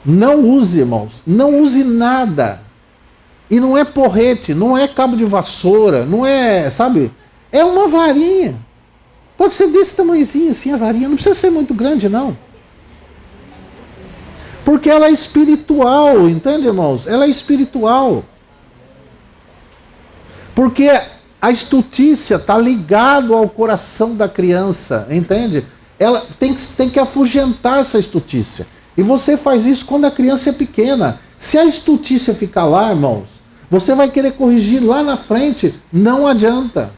não use, irmãos, não use nada. E não é porrete, não é cabo de vassoura, não é, sabe? É uma varinha. Pode ser desse tamanhozinho assim a varinha, não precisa ser muito grande, não. Porque ela é espiritual, entende, irmãos? Ela é espiritual. Porque A estutícia está ligado ao coração da criança, entende? Ela tem que afugentar essa estutícia. E você faz isso quando a criança é pequena. Se a estutícia ficar lá, irmãos, você vai querer corrigir lá na frente, não adianta.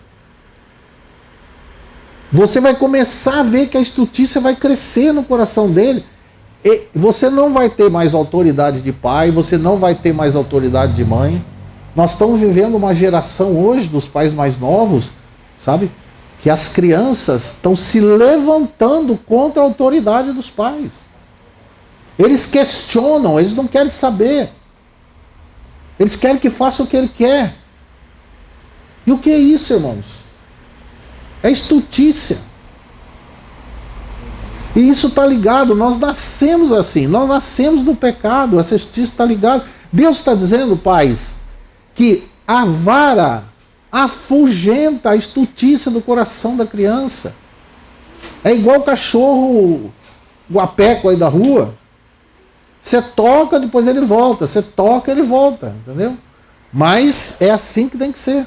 Você vai começar a ver que a estutícia vai crescer no coração dele. E você não vai ter mais autoridade de pai, você não vai ter mais autoridade de mãe. Nós estamos vivendo uma geração hoje dos pais mais novos, sabe? Que as crianças estão se levantando contra a autoridade dos pais. Eles questionam, eles não querem saber. Eles querem que faça o que ele quer. E o que é isso, irmãos? É estutícia. E isso está ligado, nós nascemos assim, nós nascemos no pecado, essa estutícia está ligada. Deus está dizendo, pais, que a vara afugenta a estutícia do coração da criança. É igual o cachorro guapeco aí da rua. Você toca, depois ele volta. Você toca, ele volta. Entendeu? Mas é assim que tem que ser.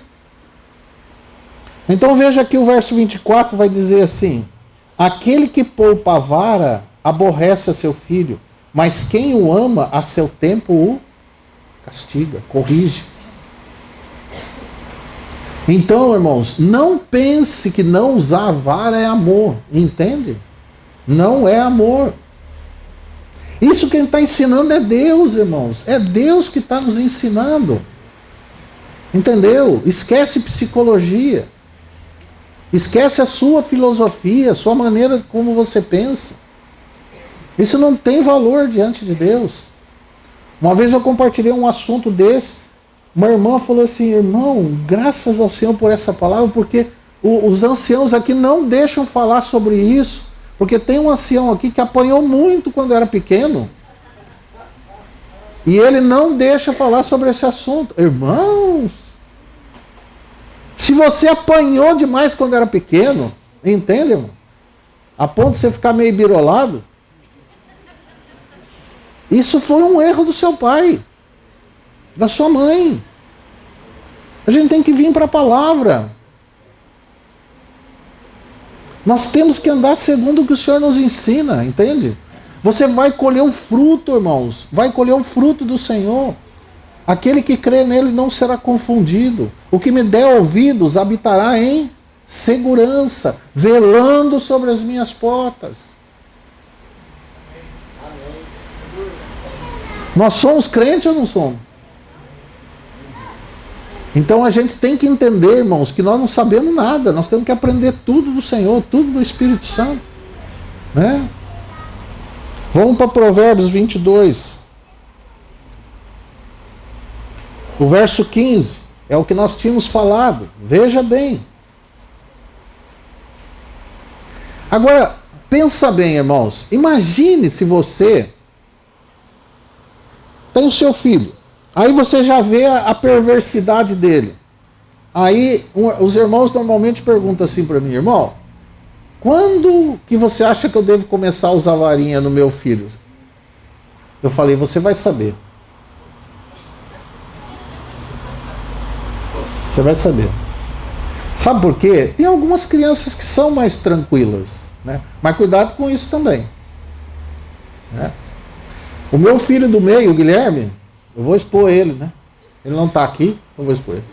Então veja aqui o verso 24 vai dizer assim: aquele que poupa a vara aborrece a seu filho, mas quem o ama a seu tempo o castiga, corrige. Então, irmãos, não pense que não usar a vara é amor, entende? Não é amor. Isso quem está ensinando é Deus, irmãos. É Deus que está nos ensinando. Entendeu? Esquece psicologia. Esquece a sua filosofia, a sua maneira como você pensa. Isso não tem valor diante de Deus. Uma vez eu compartilhei um assunto desse. Uma irmã falou assim: irmão, graças ao Senhor por essa palavra, porque os anciãos aqui não deixam falar sobre isso, porque tem um ancião aqui que apanhou muito quando era pequeno, e ele não deixa falar sobre esse assunto. Irmãos, se você apanhou demais quando era pequeno, entende, irmão? A ponto de você ficar meio birolado, isso foi um erro do seu pai, da sua mãe. A gente tem que vir para a palavra. Nós temos que andar segundo o que o Senhor nos ensina, entende? Você vai colher o fruto, irmãos. Vai colher o fruto do Senhor. Aquele que crê nele não será confundido. O que me der ouvidos habitará em segurança, velando sobre as minhas portas. Nós somos crentes ou não somos? Então a gente tem que entender, irmãos, que nós não sabemos nada. Nós temos que aprender tudo do Senhor, tudo do Espírito Santo, né? Vamos para Provérbios 22. O verso 15 é o que nós tínhamos falado. Veja bem. Agora, pensa bem, irmãos. Imagine se você tem o seu filho. Aí você já vê a perversidade dele. Aí os irmãos normalmente perguntam assim para mim: irmão, quando que você acha que eu devo começar a usar varinha no meu filho? Eu falei: você vai saber. Você vai saber. Sabe por quê? Tem algumas crianças que são mais tranquilas, né? Mas cuidado com isso também, né? O meu filho do meio, o Guilherme, eu vou expor ele, né? Ele não está aqui, eu vou expor ele.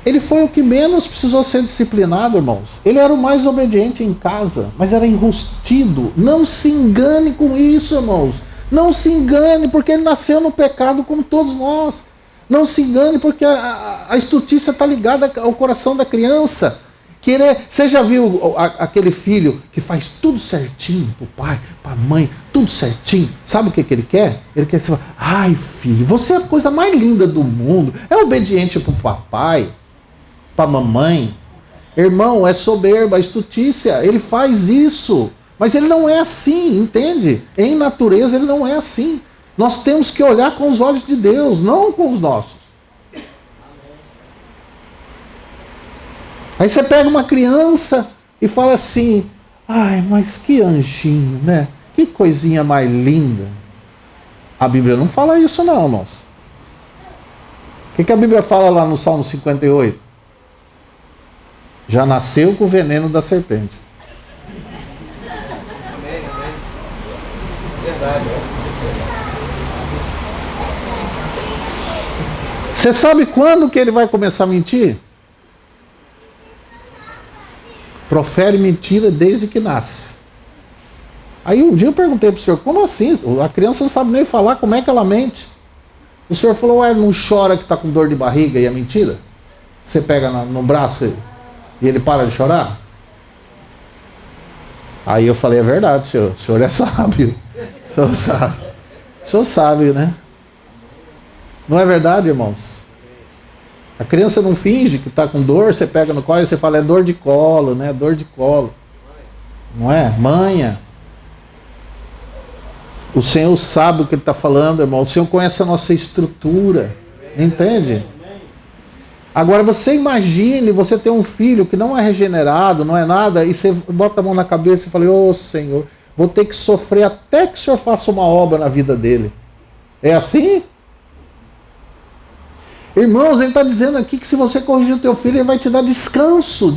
Ele foi o que menos precisou ser disciplinado, irmãos. Ele era o mais obediente em casa, mas era enrustido. Não se engane com isso, irmãos. Não se engane, porque ele nasceu no pecado como todos nós. Não se engane, porque a estutícia está ligada ao coração da criança. Você já viu aquele filho que faz tudo certinho para o pai, para a mãe, tudo certinho? Sabe o que ele quer? Ele quer que você fale: ai, filho, você é a coisa mais linda do mundo. É obediente para o papai, para a mamãe. Irmão, é soberba, é estutícia. Ele faz isso. Mas ele não é assim, entende? Em natureza ele não é assim. Nós temos que olhar com os olhos de Deus, não com os nossos. Aí você pega uma criança e fala assim: ai, mas que anjinho, né? Que coisinha mais linda. A Bíblia não fala isso não, irmãos. O que a Bíblia fala lá no Salmo 58? Já nasceu com o veneno da serpente. Verdade. Você sabe quando que ele vai começar a mentir? Profere mentira desde que nasce. Aí um dia eu perguntei para o senhor, como assim? A criança não sabe nem falar, como é que ela mente? O senhor falou, ué, não chora que está com dor de barriga e é mentira? Você pega no braço e ele para de chorar? Aí eu falei, é verdade, senhor. O senhor é sábio. O senhor sabe. O senhor sabe, né? Não é verdade, irmãos? A criança não finge que está com dor, você pega no colo e você fala, é dor de colo, né? Dor de colo. Não é? Manha. O Senhor sabe o que Ele está falando, irmão. O Senhor conhece a nossa estrutura. Entende? Agora você imagine, você ter um filho que não é regenerado, não é nada, e você bota a mão na cabeça e fala, ô Senhor, vou ter que sofrer até que o Senhor faça uma obra na vida dele. É assim? Irmãos, ele está dizendo aqui que se você corrigir o teu filho, ele vai te dar descanso,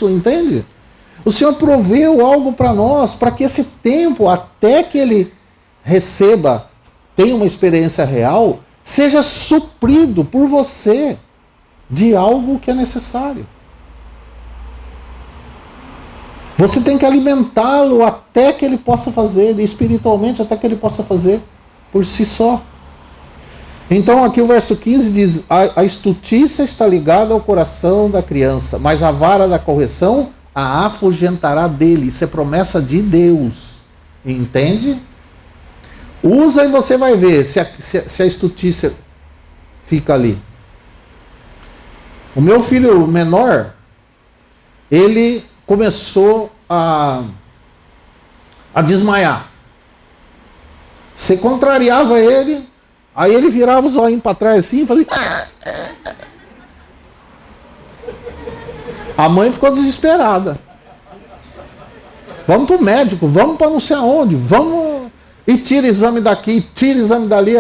entende? O Senhor proveu algo para nós, para que esse tempo, até que ele receba, tenha uma experiência real, seja suprido por você de algo que é necessário. Você tem que alimentá-lo até que ele possa fazer, espiritualmente até que ele possa fazer por si só. Então aqui o verso 15 diz, a estutícia está ligada ao coração da criança, mas a vara da correção a afugentará dele. Isso é promessa de Deus. Entende? Usa e você vai ver se a estutícia fica ali. O meu filho menor, ele começou a desmaiar. Você contrariava ele, aí ele virava o zoinho para trás assim e fazia... A mãe ficou desesperada. Vamos para o médico, vamos para não sei aonde, vamos... E tira exame daqui, tira exame dali.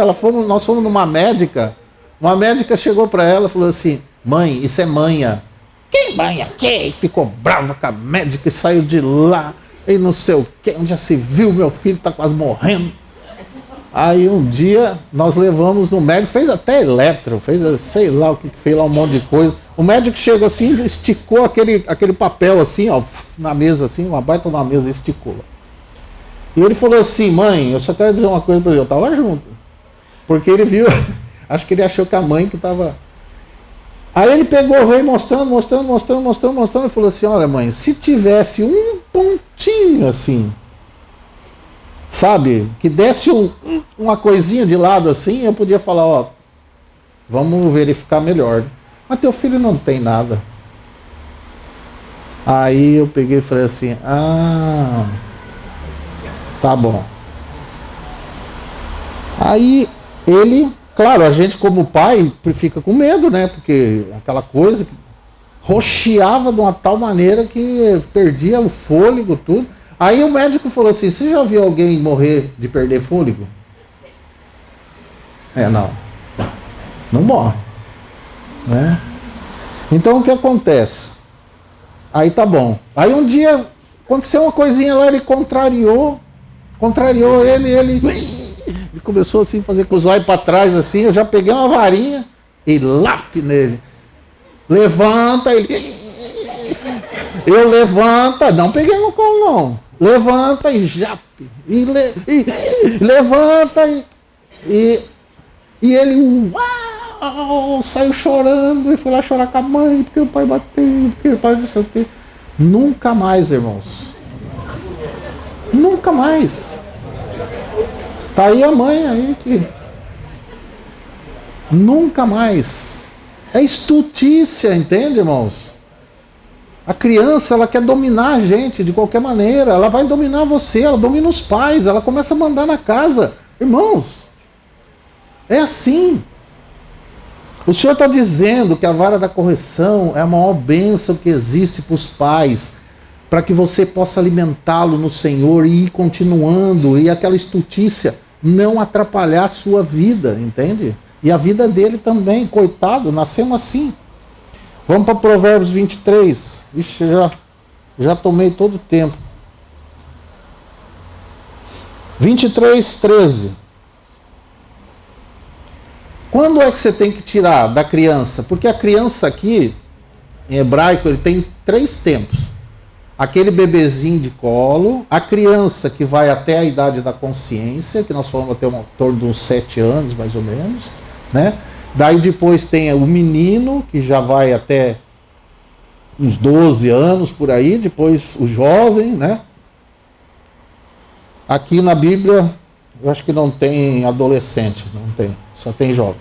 Nós fomos numa médica, uma médica chegou para ela e falou assim, mãe, isso é manha. Que manha? Que? Ficou brava com a médica e saiu de lá. E não sei o que, onde já se viu, meu filho está quase morrendo. Aí um dia nós levamos no médico, fez até eletro, fez sei lá o que fez lá, um monte de coisa. O médico chegou assim, esticou aquele papel assim, ó, na mesa assim, uma baita na mesa, esticou. E ele falou assim, mãe, eu só quero dizer uma coisa para ele, eu estava junto. Porque ele viu, acho que ele achou que a mãe que estava... Aí ele pegou, veio mostrando, e falou assim, olha mãe, se tivesse um pontinho assim, sabe, que desse uma coisinha de lado assim, eu podia falar, ó, vamos verificar melhor. Mas teu filho não tem nada. Aí eu peguei e falei assim, tá bom. Aí ele, claro, a gente como pai fica com medo, né? Porque aquela coisa rocheava de uma tal maneira que perdia o fôlego, tudo. Aí o médico falou assim, você já viu alguém morrer de perder fôlego? Não morre, né? Então o que acontece? Aí tá bom. Aí um dia aconteceu uma coisinha lá, ele contrariou ele começou assim a fazer com os olhos para trás assim, eu já peguei uma varinha e lape nele. Levanta, ele... Eu levanta, não peguei no colo não. Levanta e jape. Levanta e ele saiu chorando e foi lá chorar com a mãe, porque o pai bateu, porque o pai não sei o quê. Nunca mais, irmãos. Nunca mais. Tá aí a mãe aí que... Nunca mais. É estutícia, entende, irmãos? A criança, ela quer dominar a gente de qualquer maneira. Ela vai dominar você, ela domina os pais, ela começa a mandar na casa. Irmãos, é assim. O Senhor está dizendo que a vara da correção é a maior bênção que existe para os pais, para que você possa alimentá-lo no Senhor e ir continuando, e aquela estutícia não atrapalhar a sua vida, entende? E a vida dele também, coitado, nascemos assim. Vamos para Provérbios 23. Ixi, já tomei todo o tempo. 23, 13. Quando é que você tem que tirar da criança? Porque a criança aqui, em hebraico, ele tem 3 tempos. Aquele bebezinho de colo, a criança que vai até a idade da consciência, que nós falamos até em torno de uns 7 anos, mais ou menos, né? Daí depois tem o menino, que já vai até uns 12 anos por aí, depois o jovem, né? Aqui na Bíblia, eu acho que não tem adolescente, não tem, só tem jovem.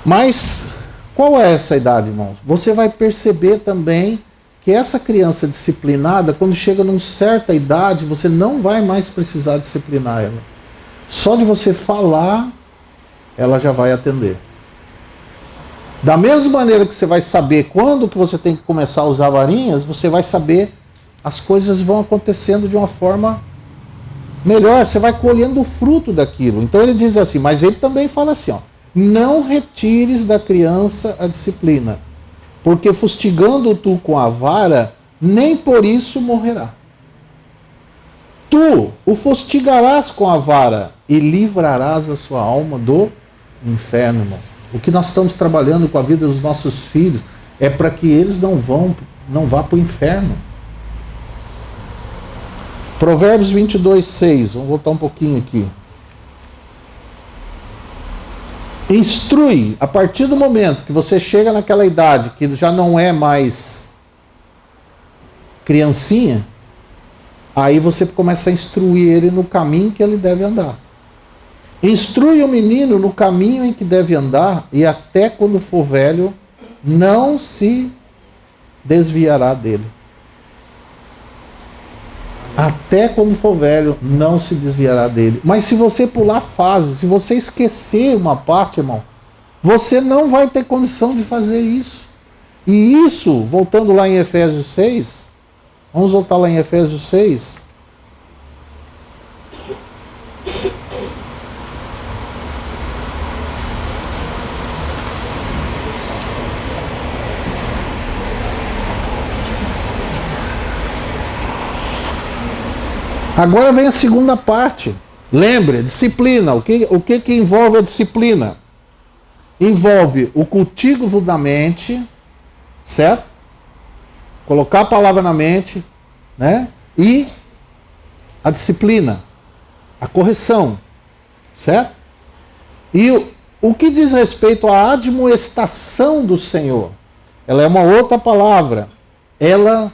Mas qual é essa idade, irmãos? Você vai perceber também que essa criança disciplinada, quando chega numa certa idade, você não vai mais precisar disciplinar ela. Só de você falar, ela já vai atender. Da mesma maneira que você vai saber quando que você tem que começar a usar varinhas, você vai saber, as coisas vão acontecendo de uma forma melhor, você vai colhendo o fruto daquilo. Então ele diz assim, mas ele também fala assim, ó, não retires da criança a disciplina, porque fustigando tu com a vara, nem por isso morrerá. Tu o fustigarás com a vara e livrarás a sua alma do inferno, irmão. O que nós estamos trabalhando com a vida dos nossos filhos é para que eles não vá para o inferno. Provérbios 22, 6. Vamos voltar um pouquinho aqui. Instrui, a partir do momento que você chega naquela idade que já não é mais criancinha, aí você começa a instruir ele no caminho que ele deve andar. Instrui o menino no caminho em que deve andar, e até quando for velho, não se desviará dele. Até quando for velho, não se desviará dele. Mas se você pular fases, se você esquecer uma parte, irmão, você não vai ter condição de fazer isso. E isso, voltando lá em Efésios 6, vamos voltar lá em Efésios 6. Agora vem a segunda parte. Lembre, disciplina. O que envolve a disciplina? Envolve o cultivo da mente, certo? Colocar a palavra na mente, né? E a disciplina, a correção, certo? E o que diz respeito à admoestação do Senhor, ela é uma outra palavra. Ela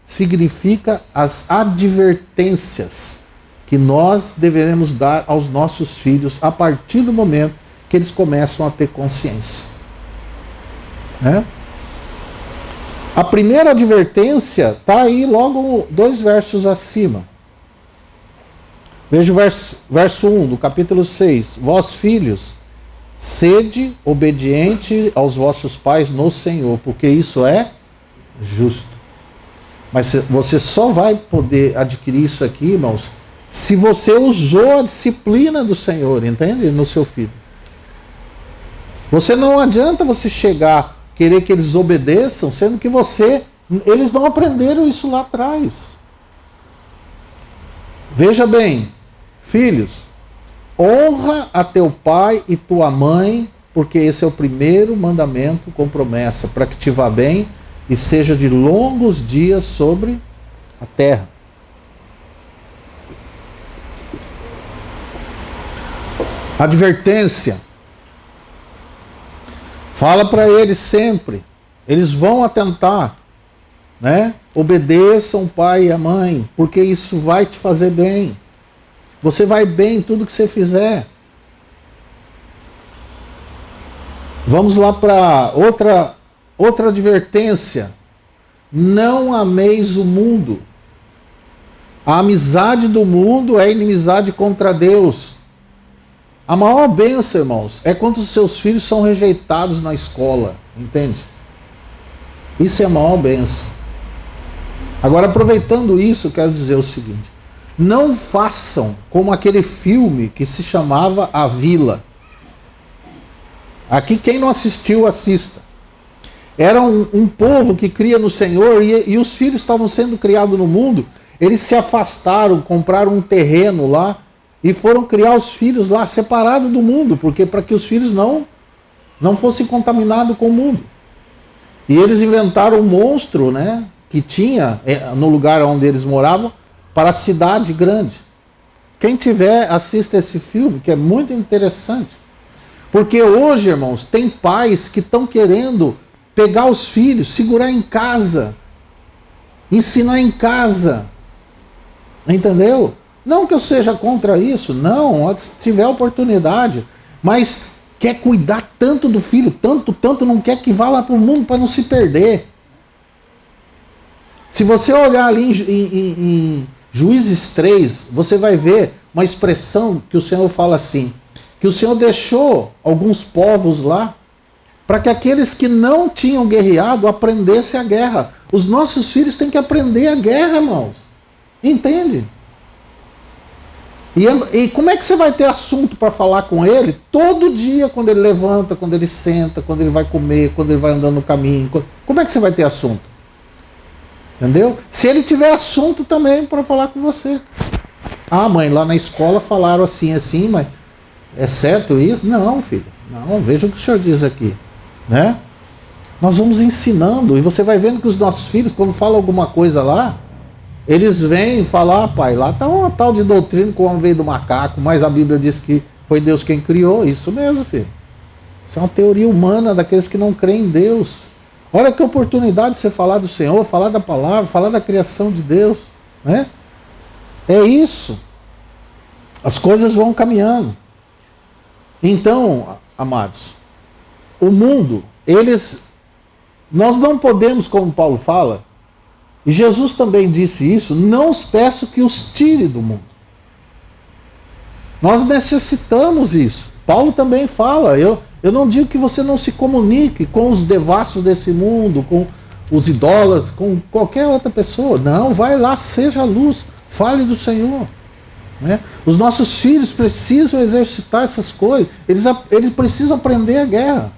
significa as advertências que nós deveremos dar aos nossos filhos a partir do momento que eles começam a ter consciência. Né? A primeira advertência está aí logo 2 versos acima. Veja o verso 1 do capítulo 6. Vós, filhos, sede obediente aos vossos pais no Senhor, porque isso é justo. Mas você só vai poder adquirir isso aqui, irmãos, se você usou a disciplina do Senhor, entende? No seu filho. Você não adianta você chegar, querer que eles obedeçam, sendo que eles não aprenderam isso lá atrás. Veja bem, filhos, honra a teu pai e tua mãe, porque esse é o primeiro mandamento com promessa, para que te vá bem e seja de longos dias sobre a terra. Advertência. Fala para eles sempre. Eles vão atentar, né? Obedeçam o pai e a mãe, porque isso vai te fazer bem. Você vai bem em tudo que você fizer. Vamos lá para outra advertência. Não ameis o mundo. A amizade do mundo é inimizade contra Deus. A maior bênção, irmãos, é quando os seus filhos são rejeitados na escola, entende? Isso é a maior bênção. Agora, aproveitando isso, eu quero dizer o seguinte: não façam como aquele filme que se chamava A Vila. Aqui, quem não assistiu, assista. Era um povo que cria no Senhor e os filhos estavam sendo criados no mundo. Eles se afastaram, compraram um terreno lá e foram criar os filhos lá separados do mundo, porque para que os filhos não fossem contaminados com o mundo. E eles inventaram um monstro, né, que tinha no lugar onde eles moravam para a cidade grande. Quem tiver, assista esse filme, que é muito interessante. Porque hoje, irmãos, tem pais que estão querendo pegar os filhos, segurar em casa, ensinar em casa. Entendeu? Não que eu seja contra isso, não, se tiver oportunidade, mas quer cuidar tanto do filho, tanto, não quer que vá lá para o mundo para não se perder. Se você olhar ali em Juízes 3, você vai ver uma expressão que o Senhor fala assim, que o Senhor deixou alguns povos lá, para que aqueles que não tinham guerreado aprendessem a guerra. Os nossos filhos têm que aprender a guerra, irmãos. Entende? E como é que você vai ter assunto para falar com ele todo dia, quando ele levanta, quando ele senta, quando ele vai comer, quando ele vai andando no caminho? Como é que você vai ter assunto? Entendeu? Se ele tiver assunto também para falar com você. Ah, mãe, lá na escola falaram assim, mas é certo isso? Não, filho. Não, veja o que o senhor diz aqui. Né? Nós vamos ensinando, e você vai vendo que os nossos filhos, quando falam alguma coisa lá, eles vêm falar, pai, lá está uma tal de doutrina que o homem veio do macaco, mas a Bíblia diz que foi Deus quem criou. Isso mesmo, filho. Isso é uma teoria humana daqueles que não creem em Deus. Olha que oportunidade de você falar do Senhor, falar da palavra, falar da criação de Deus. Né? É isso. As coisas vão caminhando. Então, amados, o mundo, nós não podemos, como Paulo fala, e Jesus também disse isso, não os peço que os tire do mundo. Nós necessitamos isso. Paulo também fala, eu não digo que você não se comunique com os devassos desse mundo, com os idólatras, com qualquer outra pessoa. Não, vai lá, seja luz, fale do Senhor. Né? Os nossos filhos precisam exercitar essas coisas, eles precisam aprender a guerra.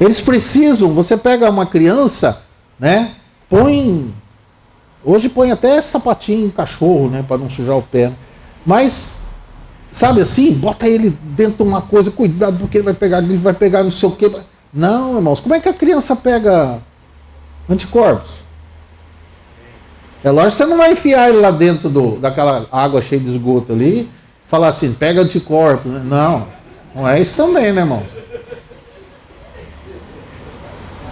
Eles precisam, você pega uma criança, né, hoje põe até sapatinho em cachorro, né, para não sujar o pé, mas, sabe assim, bota ele dentro de uma coisa, cuidado porque ele vai pegar não sei o quê. Não, irmãos, como é que a criança pega anticorpos? É lógico que você não vai enfiar ele lá dentro daquela água cheia de esgoto ali, e falar assim, pega anticorpos. Não, não é isso também, né, irmãos?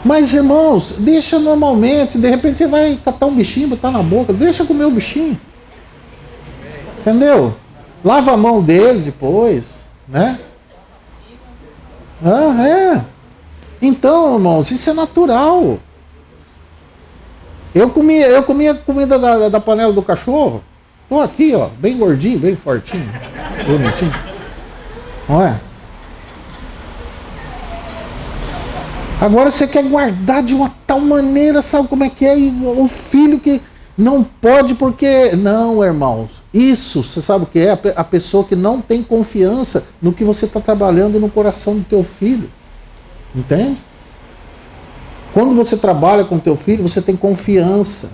Mas, irmãos, deixa normalmente, de repente você vai catar um bichinho, botar na boca, deixa comer o bichinho. Entendeu? Lava a mão dele depois, né? Então, irmãos, isso é natural. Eu comia comida da panela do cachorro. Tô aqui, ó, bem gordinho, bem fortinho, bonitinho. Não é? Agora você quer guardar de uma tal maneira, sabe como é que é? E o filho que não pode porque... Não, irmãos. Isso, você sabe o que é? A pessoa que não tem confiança no que você está trabalhando no coração do teu filho. Entende? Quando você trabalha com teu filho, você tem confiança.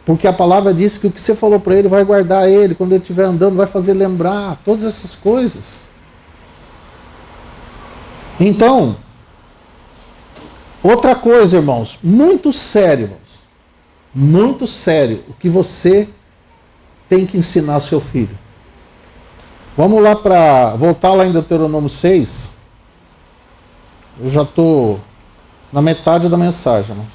Porque a palavra diz que o que você falou para ele vai guardar ele. Quando ele estiver andando, vai fazer lembrar. Todas essas coisas. Então... Outra coisa, irmãos, muito sério, irmãos, muito sério, o que você tem que ensinar ao seu filho. Vamos lá voltar lá em Deuteronômio 6. Eu já estou na metade da mensagem, irmãos.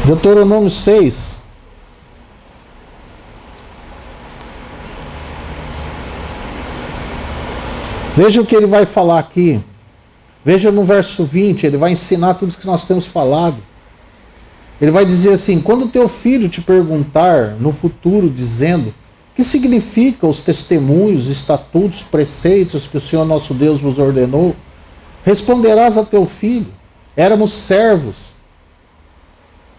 Deuteronômio 6. Veja o que ele vai falar aqui. Veja no verso 20, ele vai ensinar tudo o que nós temos falado. Ele vai dizer assim, quando teu filho te perguntar no futuro, dizendo, o que significa os testemunhos, estatutos, preceitos que o Senhor nosso Deus vos ordenou? Responderás a teu filho, éramos servos,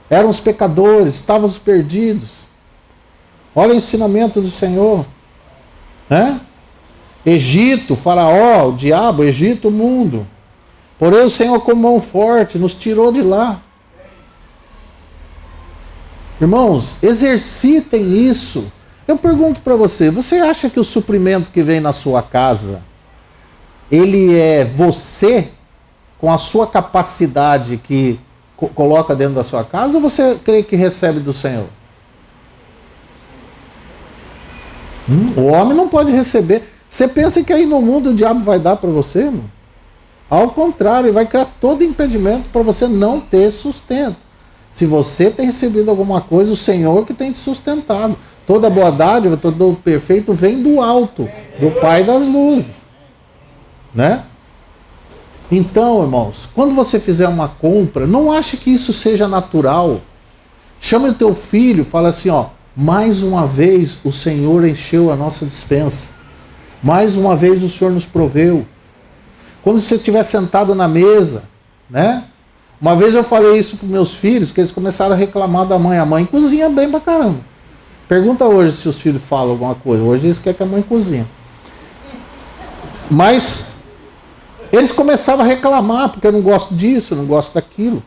éramos pecadores, estávamos perdidos. Olha o ensinamento do Senhor. né? Egito, Faraó, o diabo, Egito, o mundo. Porém o Senhor com mão forte nos tirou de lá. Irmãos, exercitem isso. Eu pergunto para você, você acha que o suprimento que vem na sua casa, ele é você, com a sua capacidade que coloca dentro da sua casa, ou você crê que recebe do Senhor? O homem não pode receber. Você pensa que aí no mundo o diabo vai dar para você, irmão? Ao contrário, ele vai criar todo impedimento para você não ter sustento. Se você tem recebido alguma coisa, o Senhor que tem te sustentado. Toda boa dádiva, todo perfeito vem do alto, do Pai das luzes. Né? Então, irmãos, quando você fizer uma compra, não ache que isso seja natural. Chame o teu filho, fala assim, ó, mais uma vez o Senhor encheu a nossa despensa. Mais uma vez o Senhor nos proveu. Quando você estiver sentado na mesa, né? Uma vez eu falei isso para meus filhos, que eles começaram a reclamar da mãe. A mãe cozinha bem pra caramba. Pergunta hoje se os filhos falam alguma coisa. Hoje eles querem que a mãe cozinha. Mas eles começavam a reclamar, porque eu não gosto disso, eu não gosto daquilo.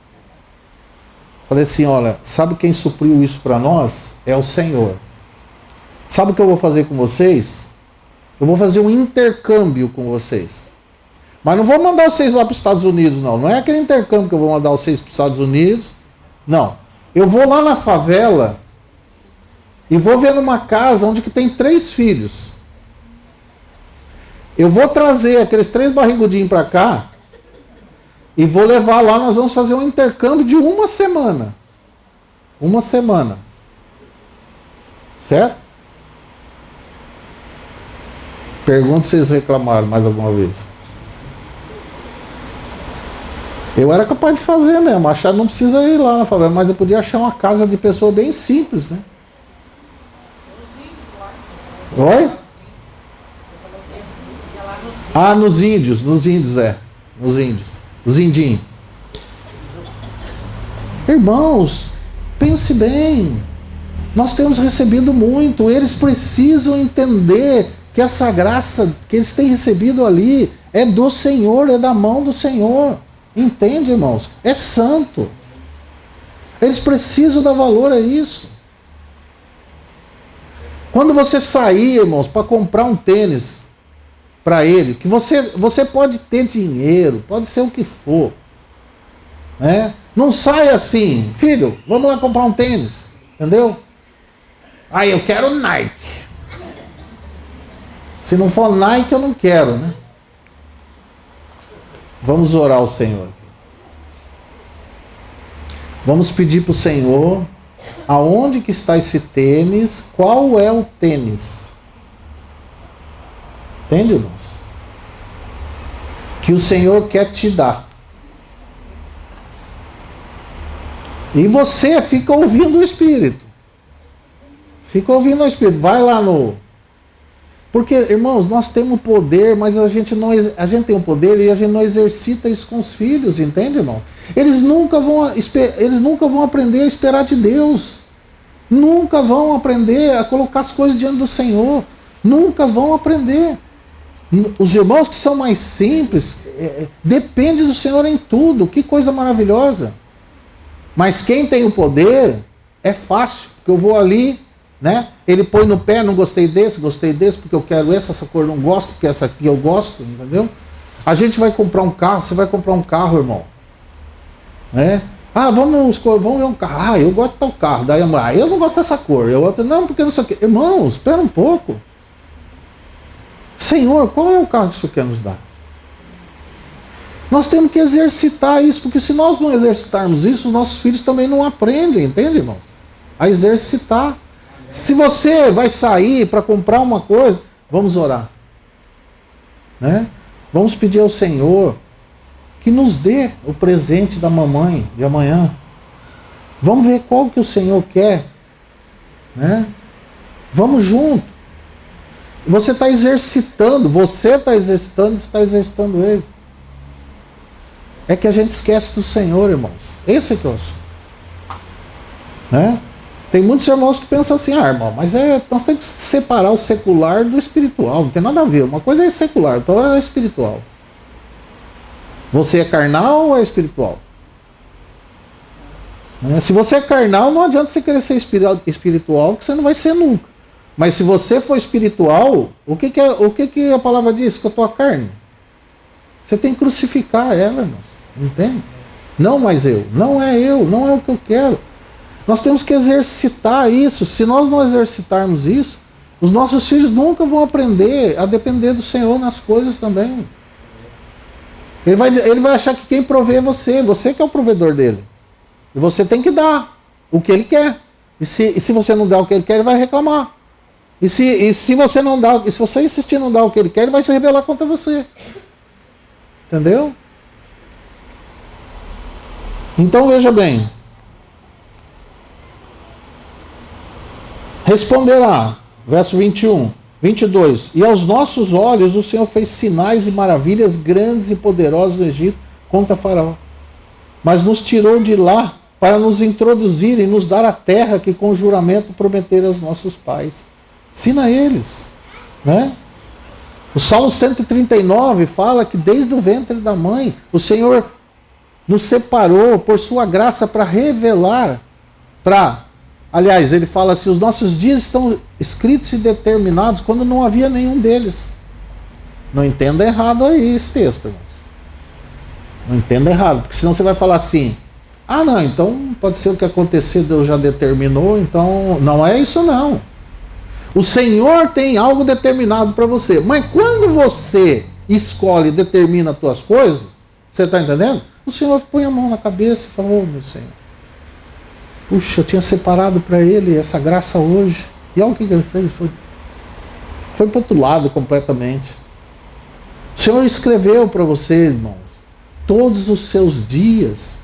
Falei assim, olha, sabe quem supriu isso para nós? É o Senhor. Sabe o que eu vou fazer com vocês? Eu vou fazer um intercâmbio com vocês. Mas não vou mandar vocês lá para os Estados Unidos, não. Não é aquele intercâmbio que eu vou mandar vocês para os Estados Unidos. Não. Eu vou lá na favela e vou ver numa casa onde que tem 3 filhos. Eu vou trazer aqueles 3 barrigudinhos para cá e vou levar lá, nós vamos fazer um intercâmbio de 1 semana. 1 semana. Certo? Pergunto se eles reclamaram mais alguma vez. Eu era capaz de fazer mesmo, achar não precisa ir lá na favela, mas eu podia achar uma casa de pessoa bem simples, né? Oi? Ah, nos índios, é. Nos índios. Os indinhos. Irmãos, pense bem. Nós temos recebido muito. Eles precisam entender que essa graça que eles têm recebido ali é do Senhor, é da mão do Senhor. Entende, irmãos? É santo. Eles precisam dar valor a isso. Quando você sair, irmãos, para comprar um tênis para ele, que você pode ter dinheiro, pode ser o que for, né? Não sai assim, filho, vamos lá comprar um tênis, entendeu? Ah, eu quero Nike. Se não for Nike, eu não quero, né? Vamos orar ao Senhor aqui. Vamos pedir para o Senhor aonde que está esse tênis, qual é o tênis. Entende, irmãos? Que o Senhor quer te dar. E você fica ouvindo o Espírito. Fica ouvindo o Espírito. Vai lá no... Porque, irmãos, nós temos poder, mas a gente tem o poder e a gente não exercita isso com os filhos, entende, irmão? Eles nunca vão aprender a esperar de Deus. Nunca vão aprender a colocar as coisas diante do Senhor. Nunca vão aprender. Os irmãos que são mais simples, dependem do Senhor em tudo. Que coisa maravilhosa. Mas quem tem o poder, é fácil, porque eu vou ali, né? Ele põe no pé, não gostei desse porque eu quero essa cor não gosto, porque essa aqui eu gosto, entendeu? A gente vai comprar um carro, você vai comprar um carro, irmão, né? Ah, vamos ver um carro. Ah, eu gosto de tal carro. Daí a mulher, eu não gosto dessa cor. Eu outro, não, porque não sei o quê. Irmãos, espera um pouco. Senhor, qual é o carro que o Senhor quer nos dar? Nós temos que exercitar isso, porque se nós não exercitarmos isso, os nossos filhos também não aprendem, entende, irmão? A exercitar. Se você vai sair para comprar uma coisa, vamos orar. Né? Vamos pedir ao Senhor que nos dê o presente da mamãe de amanhã. Vamos ver qual que o Senhor quer. Né? Vamos junto. Você está exercitando eles. É que a gente esquece do Senhor, irmãos. Esse é que é o assunto. Né? Tem muitos irmãos que pensam assim, irmão, mas nós temos que separar o secular do espiritual, não tem nada a ver. Uma coisa é secular, outra é espiritual. Você é carnal ou é espiritual? Se você é carnal, não adianta você querer ser espiritual, que você não vai ser nunca. Mas se você for espiritual, o que a palavra diz? Que a tua carne. Você tem que crucificar ela, irmãos. Entende? Não mais eu. Não é o que eu quero. Nós temos que exercitar isso. Se nós não exercitarmos isso, os nossos filhos nunca vão aprender a depender do Senhor nas coisas também. Ele vai achar que quem provê é você. Você que é o provedor dele. E você tem que dar o que ele quer. E se você não dá o que ele quer, ele vai reclamar. E se você não dá, e se você insistir em não dar o que ele quer, ele vai se rebelar contra você. Entendeu? Então veja bem. Responderá, verso 21, 22. E aos nossos olhos o Senhor fez sinais e maravilhas grandes e poderosos no Egito contra Faraó. Mas nos tirou de lá para nos introduzir e nos dar a terra que com juramento prometeram aos nossos pais. Ensina eles, né? O Salmo 139 fala que desde o ventre da mãe o Senhor nos separou por sua graça para revelar, aliás, ele fala assim, os nossos dias estão escritos e determinados quando não havia nenhum deles. Não entenda errado aí esse texto, irmãos. Não entenda errado, porque senão você vai falar assim, não, então pode ser o que acontecer, Deus já determinou, então não é isso não. O Senhor tem algo determinado para você, mas quando você escolhe e determina as tuas coisas, você está entendendo? O Senhor põe a mão na cabeça e fala, meu Senhor, puxa, eu tinha separado para ele essa graça hoje, e olha o que ele fez, foi para o outro lado completamente. O Senhor escreveu para você, irmãos, todos os seus dias,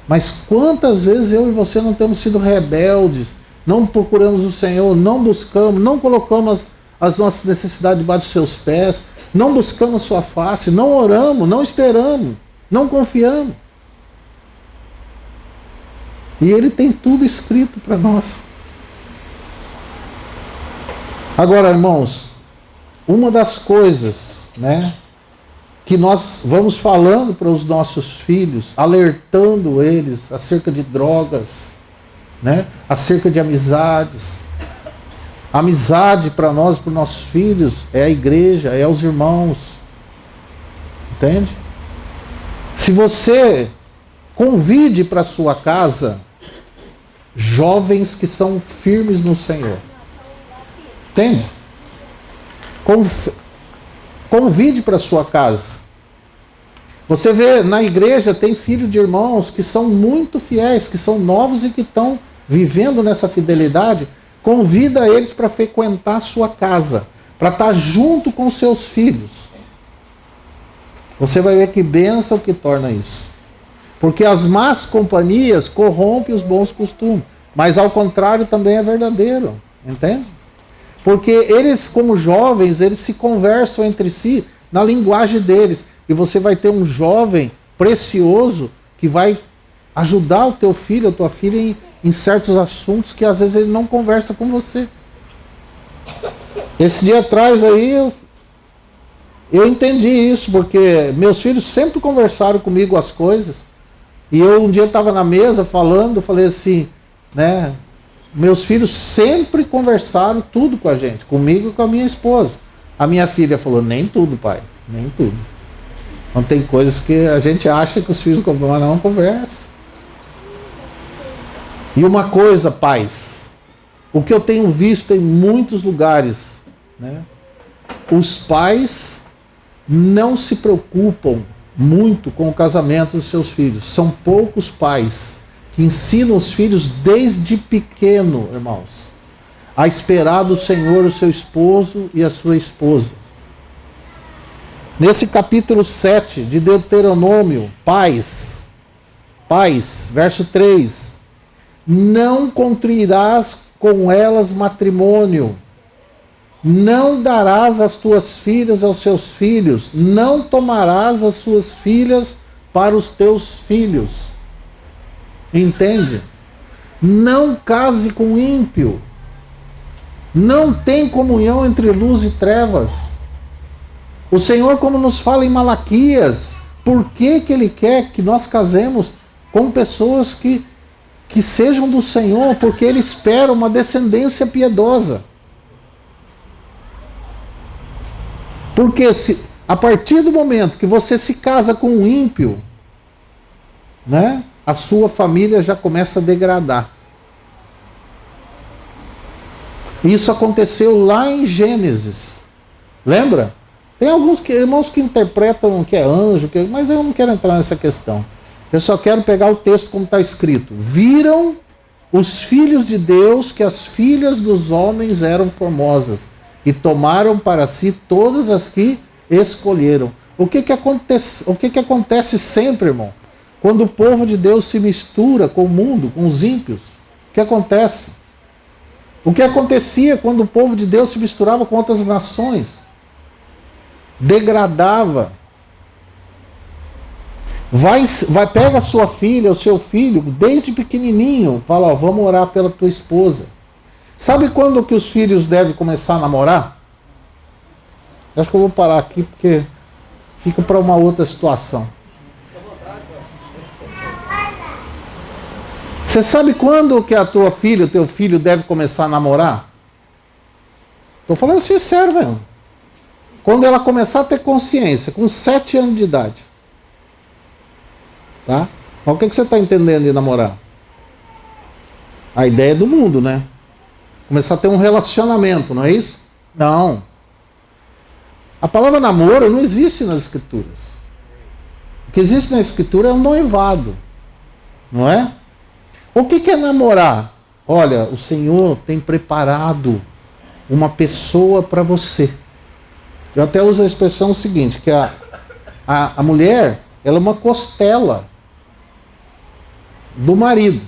mas quantas vezes eu e você não temos sido rebeldes, não procuramos o Senhor, não buscamos, não colocamos as nossas necessidades debaixo dos seus pés, não buscamos sua face, não oramos, não esperamos, não confiamos. E Ele tem tudo escrito para nós. Agora, irmãos, uma das coisas, né, que nós vamos falando para os nossos filhos, alertando eles acerca de drogas, né, acerca de amizades. Amizade para nós, para os nossos filhos, é a igreja, é os irmãos. Entende? Se você convide para sua casa jovens que são firmes no Senhor. Entende? Convide para sua casa. Você vê, na igreja tem filho de irmãos que são muito fiéis, que são novos e que estão vivendo nessa fidelidade. Convida eles para frequentar a sua casa, para estar junto com seus filhos. Você vai ver que bênção que torna isso. Porque as más companhias corrompem os bons costumes. Mas ao contrário também é verdadeiro. Entende? Porque eles, como jovens, eles se conversam entre si na linguagem deles. E você vai ter um jovem precioso que vai ajudar o teu filho, a tua filha em certos assuntos que às vezes ele não conversa com você. Esse dia atrás aí eu entendi isso, porque meus filhos sempre conversaram comigo as coisas. E eu um dia estava na mesa falando, falei assim, né? Meus filhos sempre conversaram tudo com a gente, comigo e com a minha esposa. A minha filha falou, nem tudo, pai, nem tudo. Então tem coisas que a gente acha que os filhos não conversam. E uma coisa, pais, o que eu tenho visto em muitos lugares, né? Os pais não se preocupam muito com o casamento dos seus filhos. São poucos pais que ensinam os filhos desde pequeno, irmãos, a esperar do Senhor o seu esposo e a sua esposa. Nesse capítulo 7 de Deuteronômio, pais, verso 3, não contrairás com elas matrimônio, não darás as tuas filhas aos seus filhos, não tomarás as suas filhas para os teus filhos. Entende? Não case com ímpio. Não tem comunhão entre luz e trevas. O Senhor, como nos fala em Malaquias, por que Ele quer que nós casemos com pessoas que sejam do Senhor? Porque Ele espera uma descendência piedosa. Porque a partir do momento que você se casa com um ímpio, né, a sua família já começa a degradar. Isso aconteceu lá em Gênesis. Lembra? Tem alguns irmãos que interpretam que é anjo, mas eu não quero entrar nessa questão. Eu só quero pegar o texto como está escrito. Viram os filhos de Deus que as filhas dos homens eram formosas e tomaram para si todas as que escolheram. O que acontece sempre, irmão? Quando o povo de Deus se mistura com o mundo, com os ímpios, o que acontece? O que acontecia quando o povo de Deus se misturava com outras nações? Degradava. Pega a sua filha, o seu filho, desde pequenininho, fala, ó, vamos orar pela tua esposa. Sabe quando que os filhos devem começar a namorar? Acho que eu vou parar aqui porque fica para uma outra situação. Você sabe quando que a tua filha, o teu filho deve começar a namorar? Estou falando sincero, velho. Quando ela começar a ter consciência, com 7 anos de idade. Tá? Mas o que você está entendendo de namorar? A ideia é do mundo, né? Começar a ter um relacionamento, não é isso? Não. A palavra namoro não existe nas Escrituras. O que existe na Escritura é um noivado. Não é? O que é namorar? Olha, o Senhor tem preparado uma pessoa para você. Eu até uso a expressão seguinte, que a mulher, ela é uma costela do marido.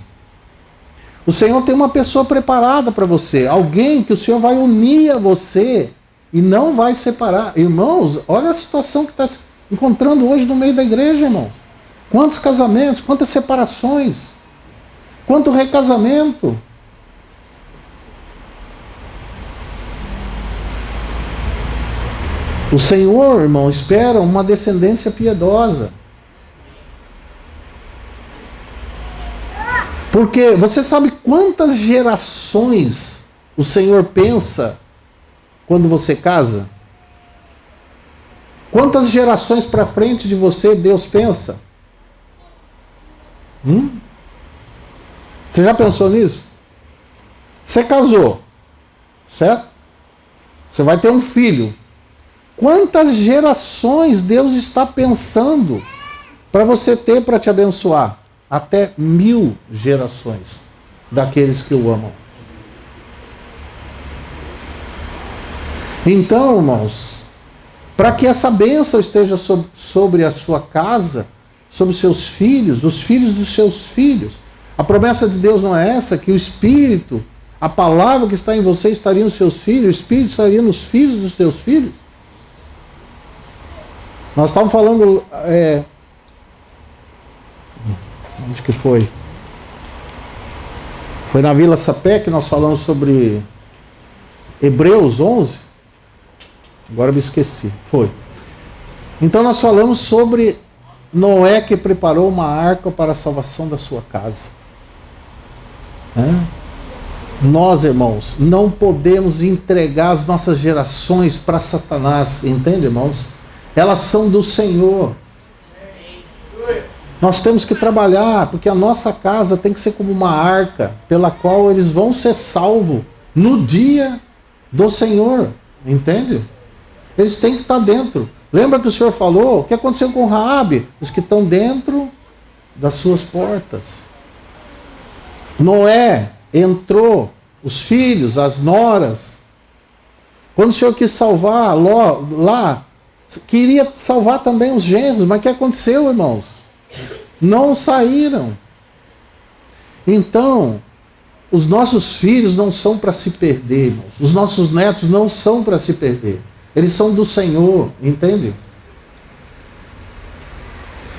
O Senhor tem uma pessoa preparada para você, alguém que o Senhor vai unir a você e não vai separar. Irmãos, olha a situação que está se encontrando hoje no meio da igreja, irmãos. Quantos casamentos, quantas separações, quanto recasamento. O Senhor, irmão, espera uma descendência piedosa. Porque você sabe quantas gerações o Senhor pensa quando você casa? Quantas gerações para frente de você Deus pensa? Você já pensou nisso? Você casou, certo? Você vai ter um filho. Quantas gerações Deus está pensando para você ter para te abençoar? Até 1000 gerações daqueles que o amam. Então, irmãos, para que essa bênção esteja sobre a sua casa, sobre os seus filhos, os filhos dos seus filhos, a promessa de Deus não é essa, que o Espírito, a palavra que está em você estaria nos seus filhos, o Espírito estaria nos filhos dos seus filhos? Nós estávamos falando... onde que foi? Foi na Vila Sapé que nós falamos sobre Hebreus 11? Agora me esqueci. Foi. Então nós falamos sobre Noé que preparou uma arca para a salvação da sua casa. Nós, irmãos, não podemos entregar as nossas gerações para Satanás. Entende, irmãos? Elas são do Senhor. Nós temos que trabalhar, porque a nossa casa tem que ser como uma arca, pela qual eles vão ser salvos no dia do Senhor. Entende? Eles têm que estar dentro. Lembra que o Senhor falou? O que aconteceu com Raabe? Os que estão dentro das suas portas. Noé entrou, os filhos, as noras. Quando o Senhor quis salvar lá, queria salvar também os genros, mas o que aconteceu, irmãos? Não saíram. Então, os nossos filhos não são para se perder, irmãos. Os nossos netos não são para se perder. Eles são do Senhor, entende?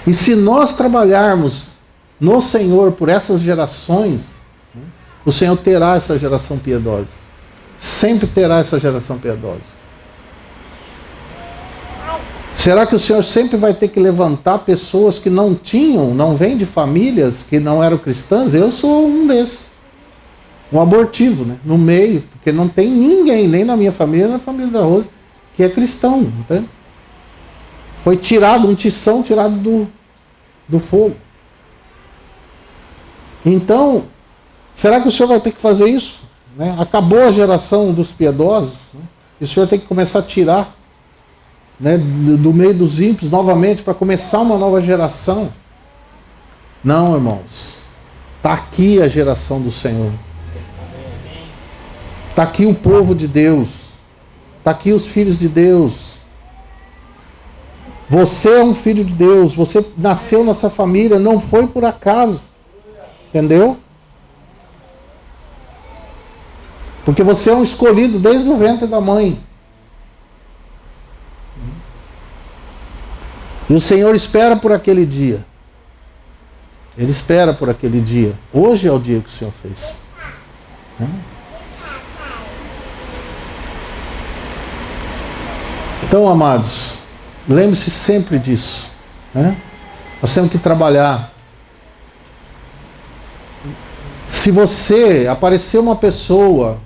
E se nós trabalharmos no Senhor por essas gerações, o Senhor terá essa geração piedosa. Sempre terá essa geração piedosa. Será que o Senhor sempre vai ter que levantar pessoas que não vêm de famílias que não eram cristãs? Eu sou um desses. Um abortivo, né? No meio, porque não tem ninguém, nem na minha família, nem na família da Rosa, que é cristão. Entende? Foi tirado, um tição tirado do fogo. Então, será que o Senhor vai ter que fazer isso? Né? Acabou a geração dos piedosos, né? E o Senhor tem que começar a tirar, né, do meio dos ímpios novamente para começar uma nova geração. Não, irmãos. Está aqui a geração do Senhor. Está aqui o povo de Deus. Está aqui os filhos de Deus. Você é um filho de Deus. Você nasceu nessa família, não foi por acaso. Entendeu? Porque você é um escolhido desde o ventre da mãe. E o Senhor espera por aquele dia. Ele espera por aquele dia. Hoje é o dia que o Senhor fez. Então, amados, lembre-se sempre disso. Né? Nós temos que trabalhar. Se você aparecer uma pessoa,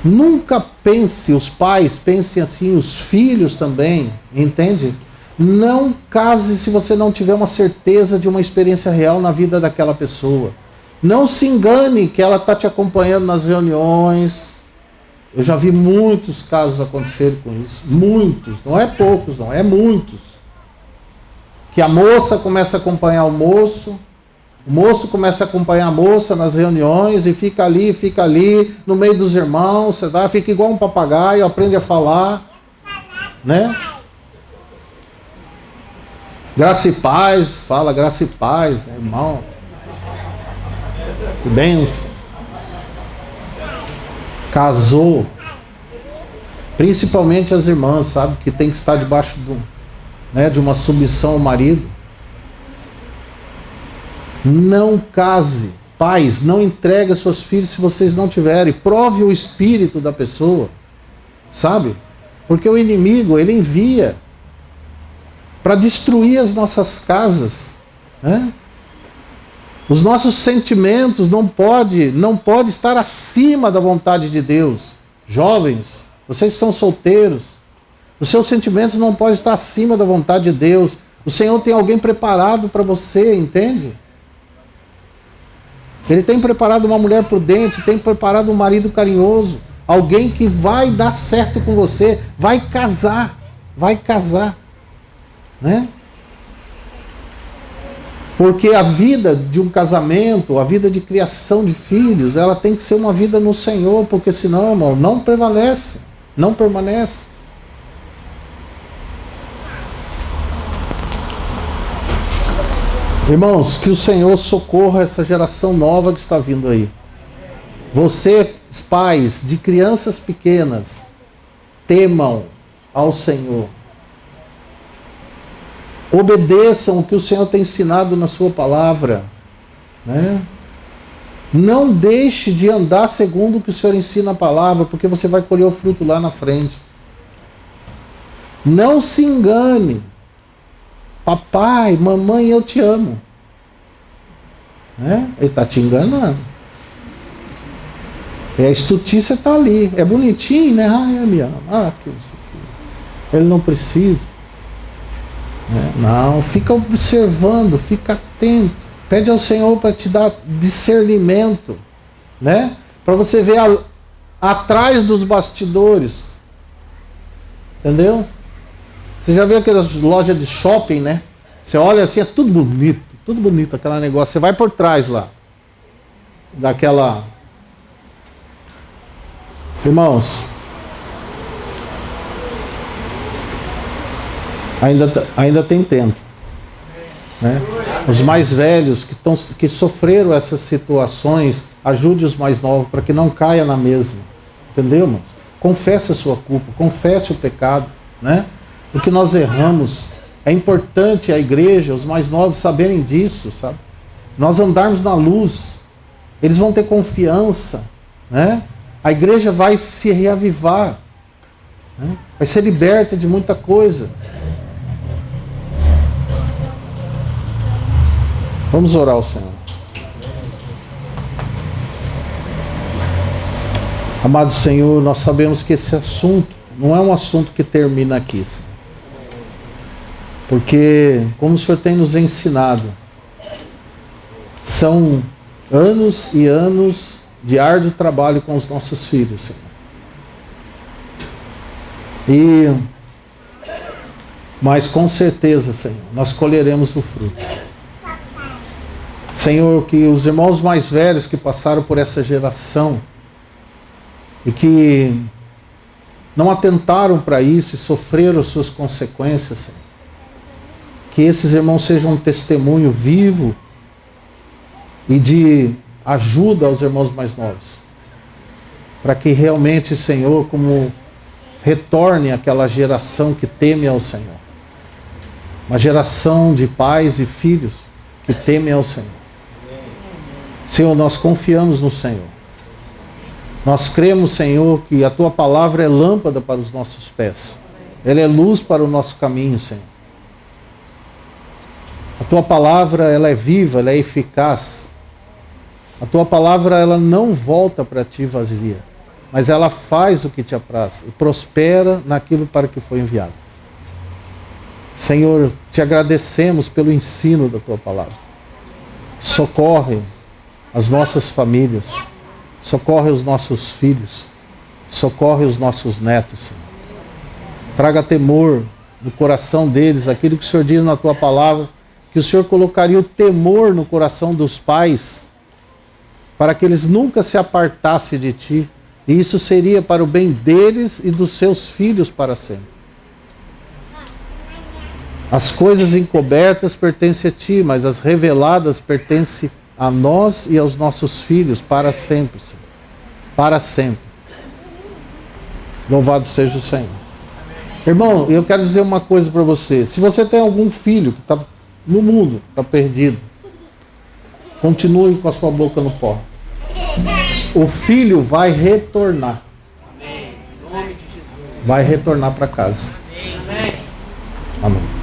nunca pense, os pais pensem assim, os filhos também, entende? Não case se você não tiver uma certeza de uma experiência real na vida daquela pessoa. Não se engane que ela está te acompanhando nas reuniões. Eu já vi muitos casos acontecerem com isso. Muitos, não é poucos não, é muitos. Que a moça começa a acompanhar o moço começa a acompanhar a moça nas reuniões e fica ali, no meio dos irmãos, fica igual um papagaio, aprende a falar, né? Graça e paz, fala graça e paz, né, irmão? Que bênção. Casou. Principalmente as irmãs, sabe? Que tem que estar debaixo de uma submissão ao marido. Não case. Pais, não entregue seus filhos se vocês não tiverem. Prove o espírito da pessoa. Sabe? Porque o inimigo, ele envia para destruir as nossas casas. Né? Os nossos sentimentos não pode estar acima da vontade de Deus. Jovens, vocês que são solteiros, os seus sentimentos não podem estar acima da vontade de Deus. O Senhor tem alguém preparado para você, entende? Ele tem preparado uma mulher prudente, tem preparado um marido carinhoso, alguém que vai dar certo com você, vai casar, né? Porque a vida de um casamento, a vida de criação de filhos, ela tem que ser uma vida no Senhor, porque senão, irmão, não permanece. Irmãos, que o Senhor socorra essa geração nova que está vindo aí. Vocês, pais de crianças pequenas, temam ao Senhor. Obedeçam o que o Senhor tem ensinado na sua palavra. Né? Não deixe de andar segundo o que o Senhor ensina na palavra, porque você vai colher o fruto lá na frente. Não se engane. Papai, mamãe, eu te amo. Né? Ele está te enganando. E a estutícia está ali. É bonitinho, né? Ah, ele me ama. Que isso aqui. Ele não precisa. Não, fica observando, fica atento. Pede ao Senhor para te dar discernimento, né? Para você ver atrás dos bastidores. Entendeu? Você já viu aquelas lojas de shopping, né? Você olha assim, é tudo bonito aquele negócio. Você vai por trás lá daquela... Irmãos, ainda tem tempo, né? Os mais velhos que sofreram essas situações, ajude os mais novos para que não caia na mesma. Entendeu, irmãos? Confesse a sua culpa, confesse o pecado, né? Porque nós erramos. É importante a igreja, os mais novos saberem disso, sabe? nós andarmos na luz, eles vão ter confiança, né? A igreja vai se reavivar, né? Vai ser liberta de muita coisa. Vamos orar ao Senhor. Amado Senhor, nós sabemos que esse assunto não é um assunto que termina aqui, Senhor. Porque, como o Senhor tem nos ensinado, são anos e anos de árduo trabalho com os nossos filhos, Senhor. Mas com certeza, Senhor, nós colheremos o fruto. Senhor, que os irmãos mais velhos que passaram por essa geração e que não atentaram para isso e sofreram suas consequências, Senhor, que esses irmãos sejam um testemunho vivo e de ajuda aos irmãos mais novos, para que realmente, Senhor, como retorne aquela geração que teme ao Senhor, uma geração de pais e filhos que temem ao Senhor. Senhor, nós confiamos no Senhor. Nós cremos, Senhor, que a Tua palavra é lâmpada para os nossos pés. Ela é luz para o nosso caminho, Senhor. A Tua palavra, ela é viva, ela é eficaz. A Tua palavra, ela não volta para Ti vazia, mas ela faz o que Te apraz e prospera naquilo para que foi enviado. Senhor, Te agradecemos pelo ensino da Tua palavra. Socorre as nossas famílias, socorre os nossos filhos, socorre os nossos netos, Senhor. Traga temor no coração deles, aquilo que o Senhor diz na Tua palavra, que o Senhor colocaria o temor no coração dos pais, para que eles nunca se apartassem de Ti, e isso seria para o bem deles e dos seus filhos para sempre. As coisas encobertas pertencem a Ti, mas as reveladas pertencem a nós e aos nossos filhos para sempre, Senhor. Para sempre. Louvado seja o Senhor. Irmão, eu quero dizer uma coisa para você. Se você tem algum filho que está no mundo, está perdido, continue com a sua boca no pó. O filho vai retornar. Vai retornar para casa. Amém.